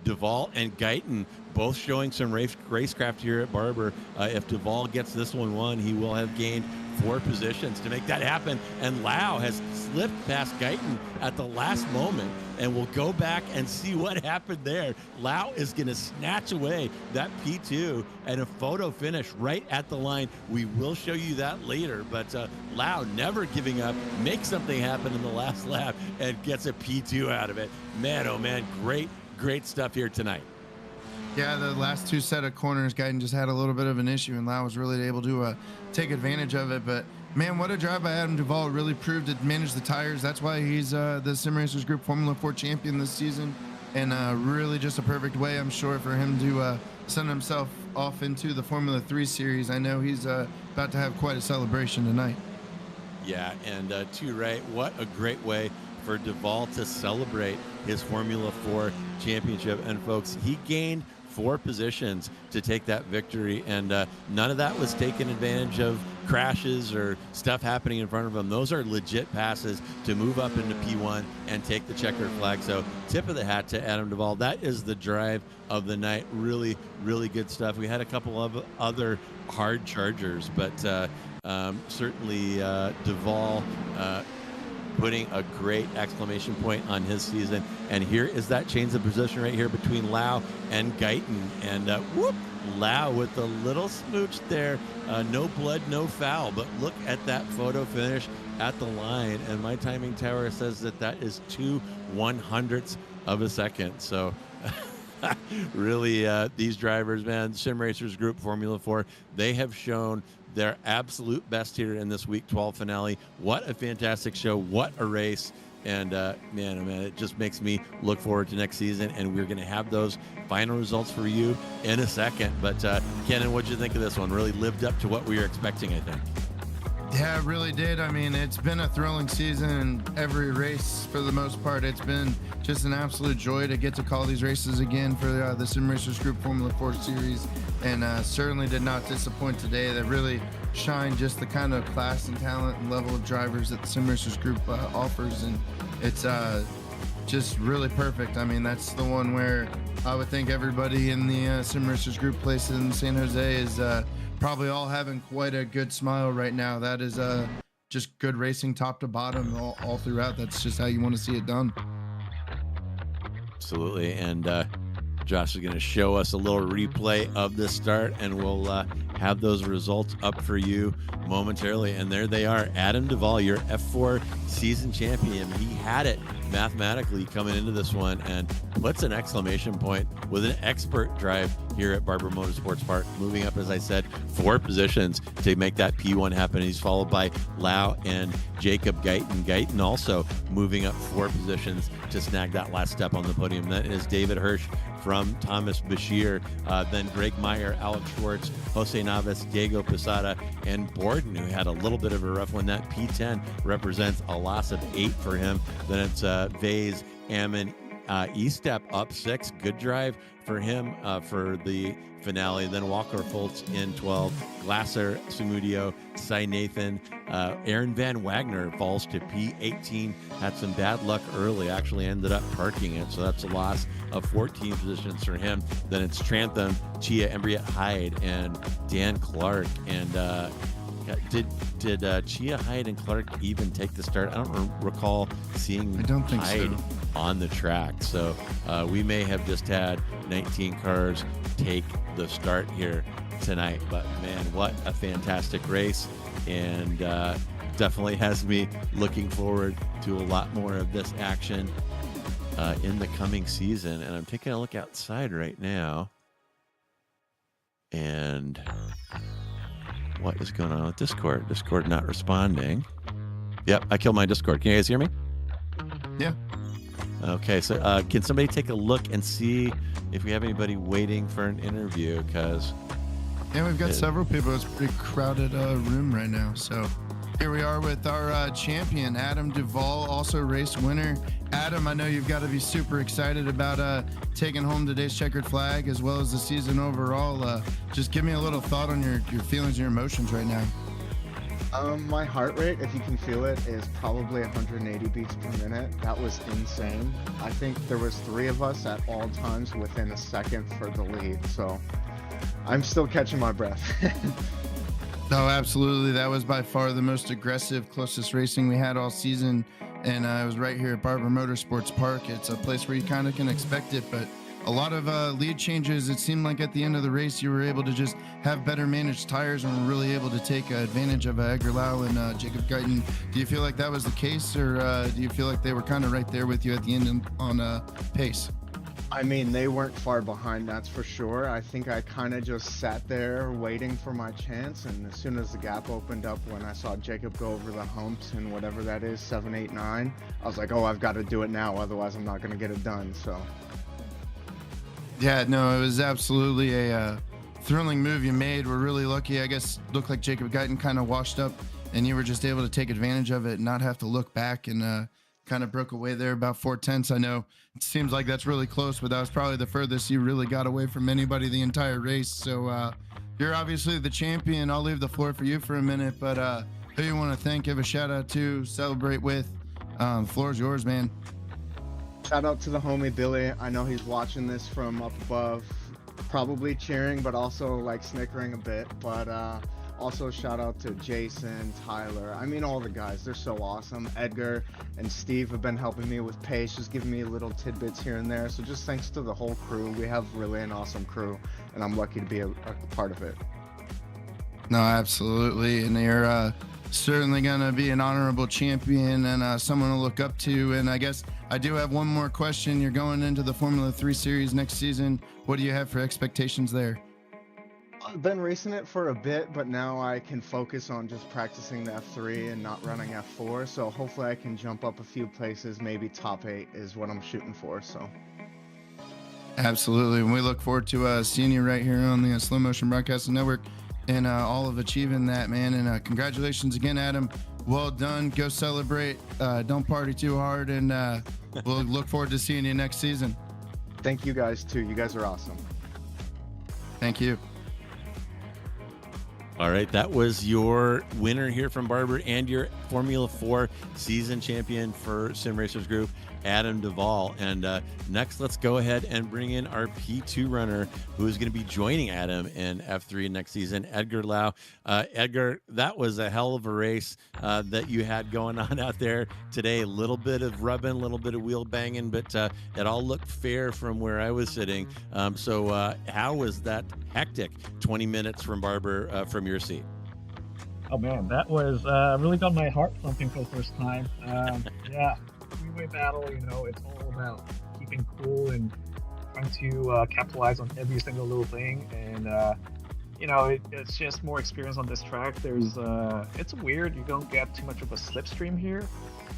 Duvall and Guyton both showing some racecraft here at Barber. If Duvall gets this one won, he will have gained 4 positions to make that happen. And Lau has slipped past Guyton at the last moment, and we'll go back and see what happened there. Lau is going to snatch away that P2 and a photo finish right at the line. We will show you that later, but Lau never giving up, makes something happen in the last lap and gets a P2 out of it. Man, oh man, great stuff here tonight. Yeah, the last 2 set of corners, Guyton just had a little bit of an issue, and Lau was really able to take advantage of it. But man, what a drive by Adam Duvall. Really proved to manage the tires. That's why he's the Sim Racers Group Formula 4 champion this season, and really just a perfect way, I'm sure, for him to send himself off into the Formula 3 series. I know he's about to have quite a celebration tonight. Yeah, and too right. What a great way for Duvall to celebrate his Formula 4 championship. And folks, he gained 4 positions to take that victory, and none of that was taken advantage of crashes or stuff happening in front of him. Those are legit passes to move up into P1 and take the checkered flag. So tip of the hat to Adam Duvall. That is the drive of the night. Really good stuff. We had a couple of other hard chargers, but certainly Duvall putting a great exclamation point on his season. And here is that change of position right here between Lau and Guyton. And Lau with a little smooch there. No blood, no foul. But look at that photo finish at the line. And my timing tower says that is 2/100ths of a second. So really, these drivers, man, Sim Racers Group Formula 4, they have shown their absolute best here in this Week 12 finale. What a fantastic show. What a race. And man, oh man, it just makes me look forward to next season. And we're going to have those final results for you in a second. But Kennen, what'd you think of this one? Really lived up to what we were expecting, I think. Yeah, it really did. I mean, it's been a thrilling season. Every race, for the most part, it's been just an absolute joy to get to call these races again for the Sim Racers Group Formula 4 Series, and certainly did not disappoint today. That really shined just the kind of class and talent and level of drivers that the Sim Racers Group offers, and it's just really perfect. I mean, that's the one where I would think everybody in the Sim Racers Group place in San Jose is probably all having quite a good smile right now. That is just good racing top to bottom all throughout. That's just how you want to see it done. Absolutely. And Josh is going to show us a little replay of the start, and we'll have those results up for you momentarily. And there they are. Adam Duvall, your F4 season champion. He had it mathematically coming into this one, and puts an exclamation point with an expert drive here at Barber Motorsports Park, moving up, as I said, 4 positions to make that P1 happen. He's followed by Lau and Jacob Guyton. Guyton also moving up 4 positions to snag that last step on the podium. That is David Hirsch from Thomas Bashir, then Greg Meyer, Alex Schwartz, Jose Navas, Diego Posada, and Borden, who had a little bit of a rough one. That P10 represents a loss of 8 for him. Then it's Vase, Ammon, E-Step up 6. Good drive for him for the finale. Then Walker Fultz in 12. Glasser, Sumudio, Cy Nathan, Aaron Van Wagner falls to P18. Had some bad luck early, actually ended up parking it, so that's a loss of 14 positions for him. Then it's Trantham, Chia, Embriette Hyde, and Dan Clark. And did Chia, Hyde, and Clark even take the start? I don't recall seeing Hyde on the track. So we may have just had 19 cars take the start here tonight. But man, what a fantastic race, and definitely has me looking forward to a lot more of this action in the coming season. And I'm taking a look outside right now, and what is going on with Discord? Discord not responding. Yep, I killed my Discord. Can you guys hear me? Yeah. Okay, so can somebody take a look and see if we have anybody waiting for an interview? Because yeah, we've got several people. It's a pretty crowded room right now. So here we are with our champion, Adam Duvall, also race winner. Adam, I know you've got to be super excited about taking home today's checkered flag as well as the season overall. Just give me a little thought on your feelings, your emotions right now. My heart rate, if you can feel it, is probably 180 beats per minute. That was insane. I think there was 3 of us at all times within a second for the lead, so I'm still catching my breath. No, absolutely. That was by far the most aggressive, closest racing we had all season, and it was right here at Barber Motorsports Park. It's a place where you kind of can expect it, but a lot of lead changes. It seemed like at the end of the race, you were able to just have better managed tires and were really able to take advantage of Edgar Lau and Jacob Guyton. Do you feel like that was the case, or do you feel like they were kind of right there with you at the end on pace? I mean, they weren't far behind, that's for sure. I think I kind of just sat there waiting for my chance, and as soon as the gap opened up, when I saw Jacob go over the humps and whatever that is, 7, 8, 9, I was like, oh, I've got to do it now, otherwise I'm not going to get it done, so. Yeah, no, it was absolutely a thrilling move you made. We're really lucky. I guess looked like Jacob Guyton kind of washed up, and you were just able to take advantage of it and not have to look back, and kind of broke away there about 4/10. I know it seems like that's really close, but that was probably the furthest you really got away from anybody the entire race. So you're obviously the champion. I'll leave the floor for you for a minute, but who you want to thank, give a shout out to, celebrate with? The floor is yours, man. Shout out to the homie Billy. I know he's watching this from up above, probably cheering, but also like snickering a bit. But also shout out to Jason, Tyler. I mean, all the guys, they're so awesome. Edgar and Steve have been helping me with pace, just giving me little tidbits here and there. So just thanks to the whole crew. We have really an awesome crew, and I'm lucky to be a part of it. No, absolutely. And you're certainly going to be an honorable champion and someone to look up to. And I guess I do have one more question. You're going into the Formula 3 Series next season. What do you have for expectations there? I've been racing it for a bit, but now I can focus on just practicing the F3 and not running F4. So hopefully I can jump up a few places. Maybe top 8 is what I'm shooting for. So. Absolutely. And we look forward to seeing you right here on the Slow Motion Broadcasting Network and all of achieving that, man. And congratulations again, Adam. Well done. Go celebrate. Don't party too hard. And we'll look forward to seeing you next season. Thank you guys, too. You guys are awesome. Thank you. All right, that was your winner here from Barber and your Formula 4 season champion for Sim Racers Group, Adam Duvall. And next, let's go ahead and bring in our P2 runner who is going to be joining Adam in F3 next season, Edgar Lau. Edgar, that was a hell of a race that you had going on out there today. A little bit of rubbing, a little bit of wheel banging, but it all looked fair from where I was sitting. So how was that hectic 20 minutes from Barber from your seat? Oh man, that was really got my heart pumping for the first time. Yeah, three-way battle, you know, it's all about keeping cool and trying to capitalize on every single little thing. And you know, it's just more experience on this track. There's it's weird, you don't get too much of a slipstream here,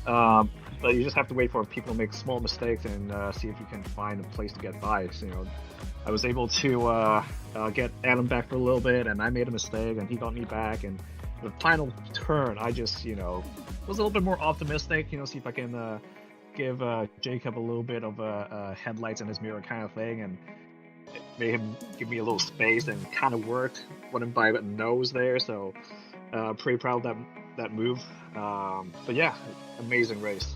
but you just have to wait for people to make small mistakes and see if you can find a place to get by. So, you know, I was able to get Adam back for a little bit, and I made a mistake, and he got me back. And the final turn, I just, you know, was a little bit more optimistic, you know, see if I can give Jacob a little bit of headlights in his mirror kind of thing, and it made him give me a little space, and kind of worked. Went him by the nose there, so pretty proud of that move. But yeah, amazing race.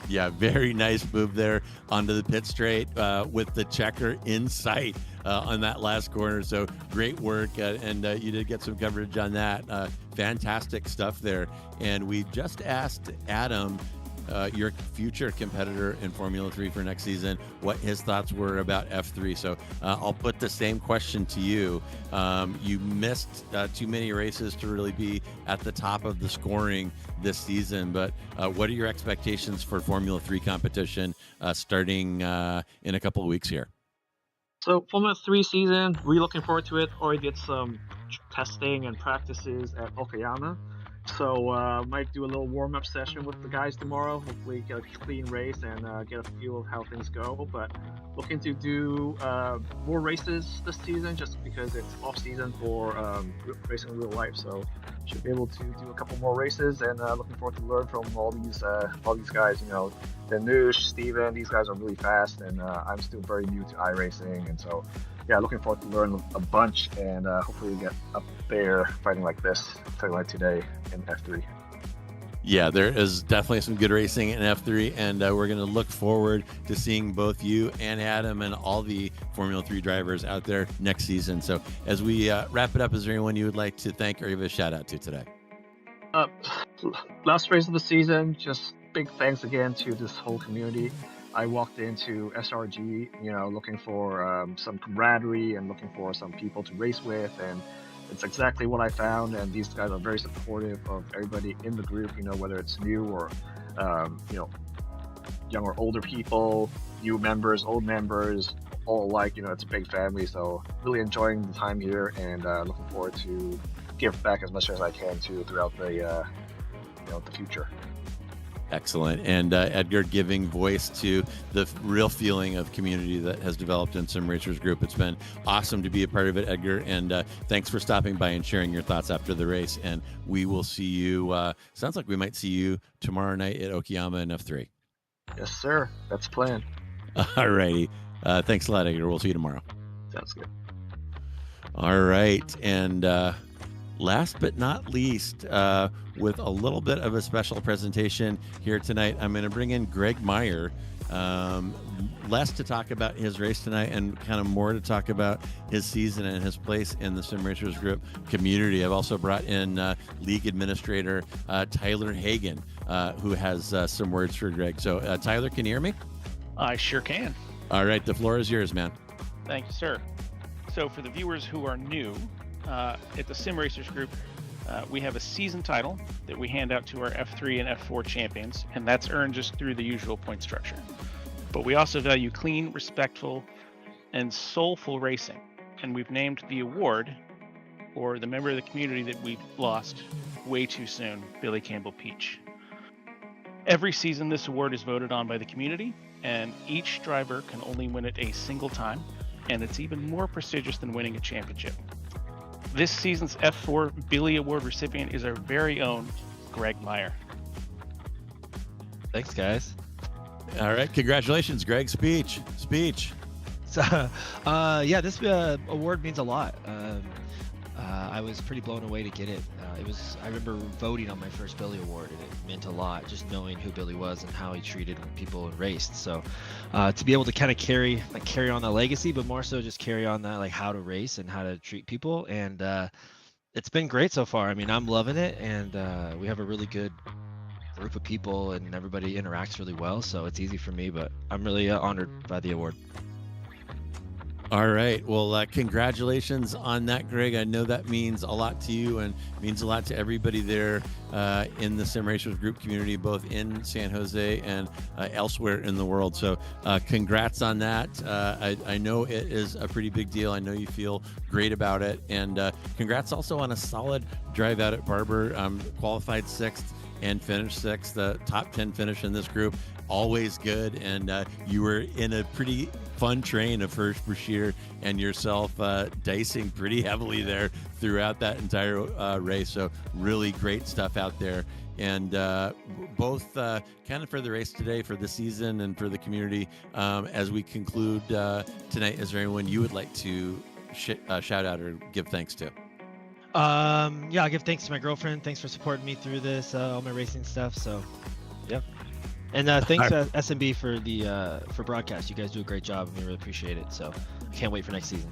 Yeah, very nice move there onto the pit straight with the checker in sight on that last corner. So great work, and you did get some coverage on that. Fantastic stuff there. And we just asked Adam, your future competitor in Formula 3 for next season, what his thoughts were about F3. So I'll put the same question to you. You missed too many races to really be at the top of the scoring this season, but what are your expectations for Formula 3 competition starting in a couple of weeks here? So Formula 3 season, really looking forward to it. Already did some testing and practices at Okayama. So might do a little warm-up session with the guys tomorrow. Hopefully get a clean race and get a feel of how things go. But looking to do more races this season, just because it's off-season for racing in real life. So should be able to do a couple more races, and looking forward to learn from all these guys. You know, Danush, Steven, these guys are really fast, and I'm still very new to iRacing, and so yeah, looking forward to learn a bunch, and hopefully get up there fighting like today in F3. Yeah, there is definitely some good racing in F3, and we're going to look forward to seeing both you and Adam and all the Formula 3 drivers out there next season. So as we wrap it up, is there anyone you would like to thank or give a shout out to today? Last race of the season, just big thanks again to this whole community. I walked into SRG, you know, looking for some camaraderie and looking for some people to race with, and it's exactly what I found. And these guys are very supportive of everybody in the group, you know, whether it's new or you know, young or older people, new members, old members, all alike. You know, it's a big family, so really enjoying the time here, and looking forward to give back as much as I can to throughout the you know, the future. Excellent. And Edgar, giving voice to the real feeling of community that has developed in Sim Racers Group. It's been awesome to be a part of it, Edgar. And thanks for stopping by and sharing your thoughts after the race. And we will see you, sounds like we might see you tomorrow night at Okayama in F3. Yes, sir. That's the plan. All righty. Thanks a lot, Edgar. We'll see you tomorrow. Sounds good. All right. And last but not least, with a little bit of a special presentation here tonight, I'm going to bring in Greg Meyer, less to talk about his race tonight and kind of more to talk about his season and his place in the Sim Racers Group community. I've also brought in league administrator Tyler Hagan, who has some words for Greg. So Tyler, can you hear me? I sure can. All right, the floor is yours, man. Thank you, sir. So for the viewers who are new, at the Sim Racers Group, we have a season title that we hand out to our F3 and F4 champions, and that's earned just through the usual point structure. But we also value clean, respectful, and soulful racing. and we've named the award for the member of the community that we lost way too soon, Billy Campbell Peach. Every season, this award is voted on by the community, and each driver can only win it a single time, and it's even more prestigious than winning a championship. This season's F4 Billy Award recipient is our very own Greg Meyer. Thanks, guys. All right, congratulations, Greg. Speech. So, yeah, this award means a lot. I was pretty blown away to get it. I remember voting on my first Billy Award, and it meant a lot, just knowing who Billy was and how he treated people and raced. So, to be able to kind of carry on that legacy, but more so just carry on that, like how to race and how to treat people. And it's been great so far. I mean, I'm loving it, and we have a really good group of people, and everybody interacts really well. So it's easy for me, but I'm really honored by the award. All right. Well, congratulations on that, Greg. I know that means a lot to you and means a lot to everybody there in the Sim Racers group community, both in San Jose and elsewhere in the world. So congrats on that. I know it is a pretty big deal. I know you feel great about it. And congrats also on a solid drive out at Barber. Qualified 6th and finished 6th, the top 10 finish in this group. Always good, and you were in a pretty fun train of Hirsch, Brashear, and yourself dicing pretty heavily there throughout that entire race. So really great stuff out there. And both kind of for the race today, for the season, and for the community, as we conclude tonight, is there anyone you would like to shout out or give thanks to? Yeah, I'll give thanks to my girlfriend. Thanks for supporting me through this, all my racing stuff. So, yeah. And thanks to SMB for broadcast. You guys do a great job, and we really appreciate it. So I can't wait for next season.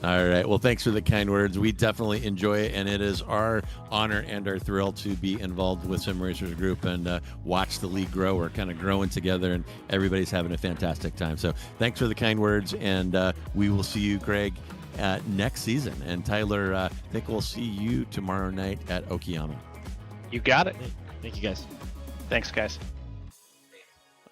All right. Well, thanks for the kind words. We definitely enjoy it, and it is our honor and our thrill to be involved with Sim Racers Group and watch the league grow. We're kind of growing together, and everybody's having a fantastic time. So thanks for the kind words, and we will see you, Greg, next season. And Tyler, I think we'll see you tomorrow night at Okayama. You got it. Thank you, guys. Thanks, guys.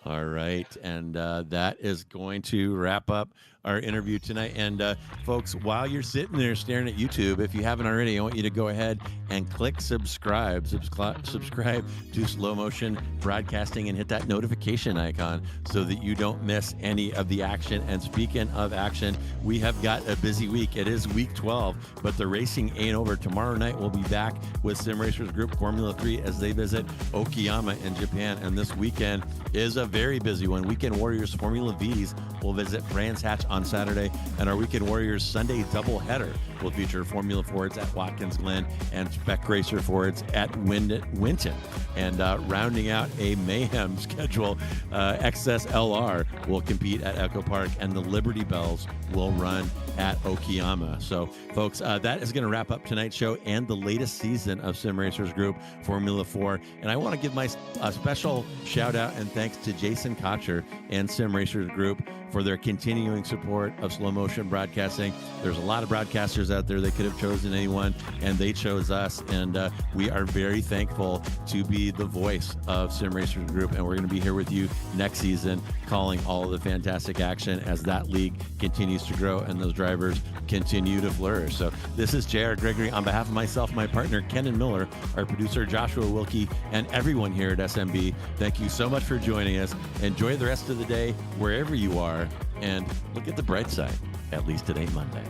All right, and that is going to wrap up our interview tonight. And folks, while you're sitting there staring at YouTube, if you haven't already, I want you to go ahead and click subscribe to Slow Motion Broadcasting and hit that notification icon so that you don't miss any of the action. And speaking of action, we have got a busy week. It is week 12, but the racing ain't over. Tomorrow night we'll be back with Sim Racers Group Formula 3 as they visit Okayama in Japan. And this weekend is a very busy one. Weekend Warriors Formula V's will visit Brands Hatch on Saturday, and our Weekend Warriors Sunday doubleheader will feature Formula Fords at Watkins Glen and Spec Racer Fords at Winton. And rounding out a mayhem schedule, XS LR will compete at Echo Park, and the Liberty Bells will run at Okayama. So, folks, that is going to wrap up tonight's show and the latest season of Sim Racers Group Formula 4. And I want to give my special shout out and thanks to Jason Cotcher and Sim Racers Group for their continuing support of Slow Motion Broadcasting. There's a lot of broadcasters out there. They could have chosen anyone, and they chose us. And we are very thankful to be the voice of Sim Racers Group. And we're going to be here with you next season, calling all of the fantastic action as that league continues to grow and those drivers continue to flourish. So this is JR Gregory on behalf of myself, my partner, Kennen Miller, our producer, Joshua Wilkie, and everyone here at SMB. Thank you so much for joining us. Enjoy the rest of the day wherever you are, and look at the bright side. At least it ain't Monday.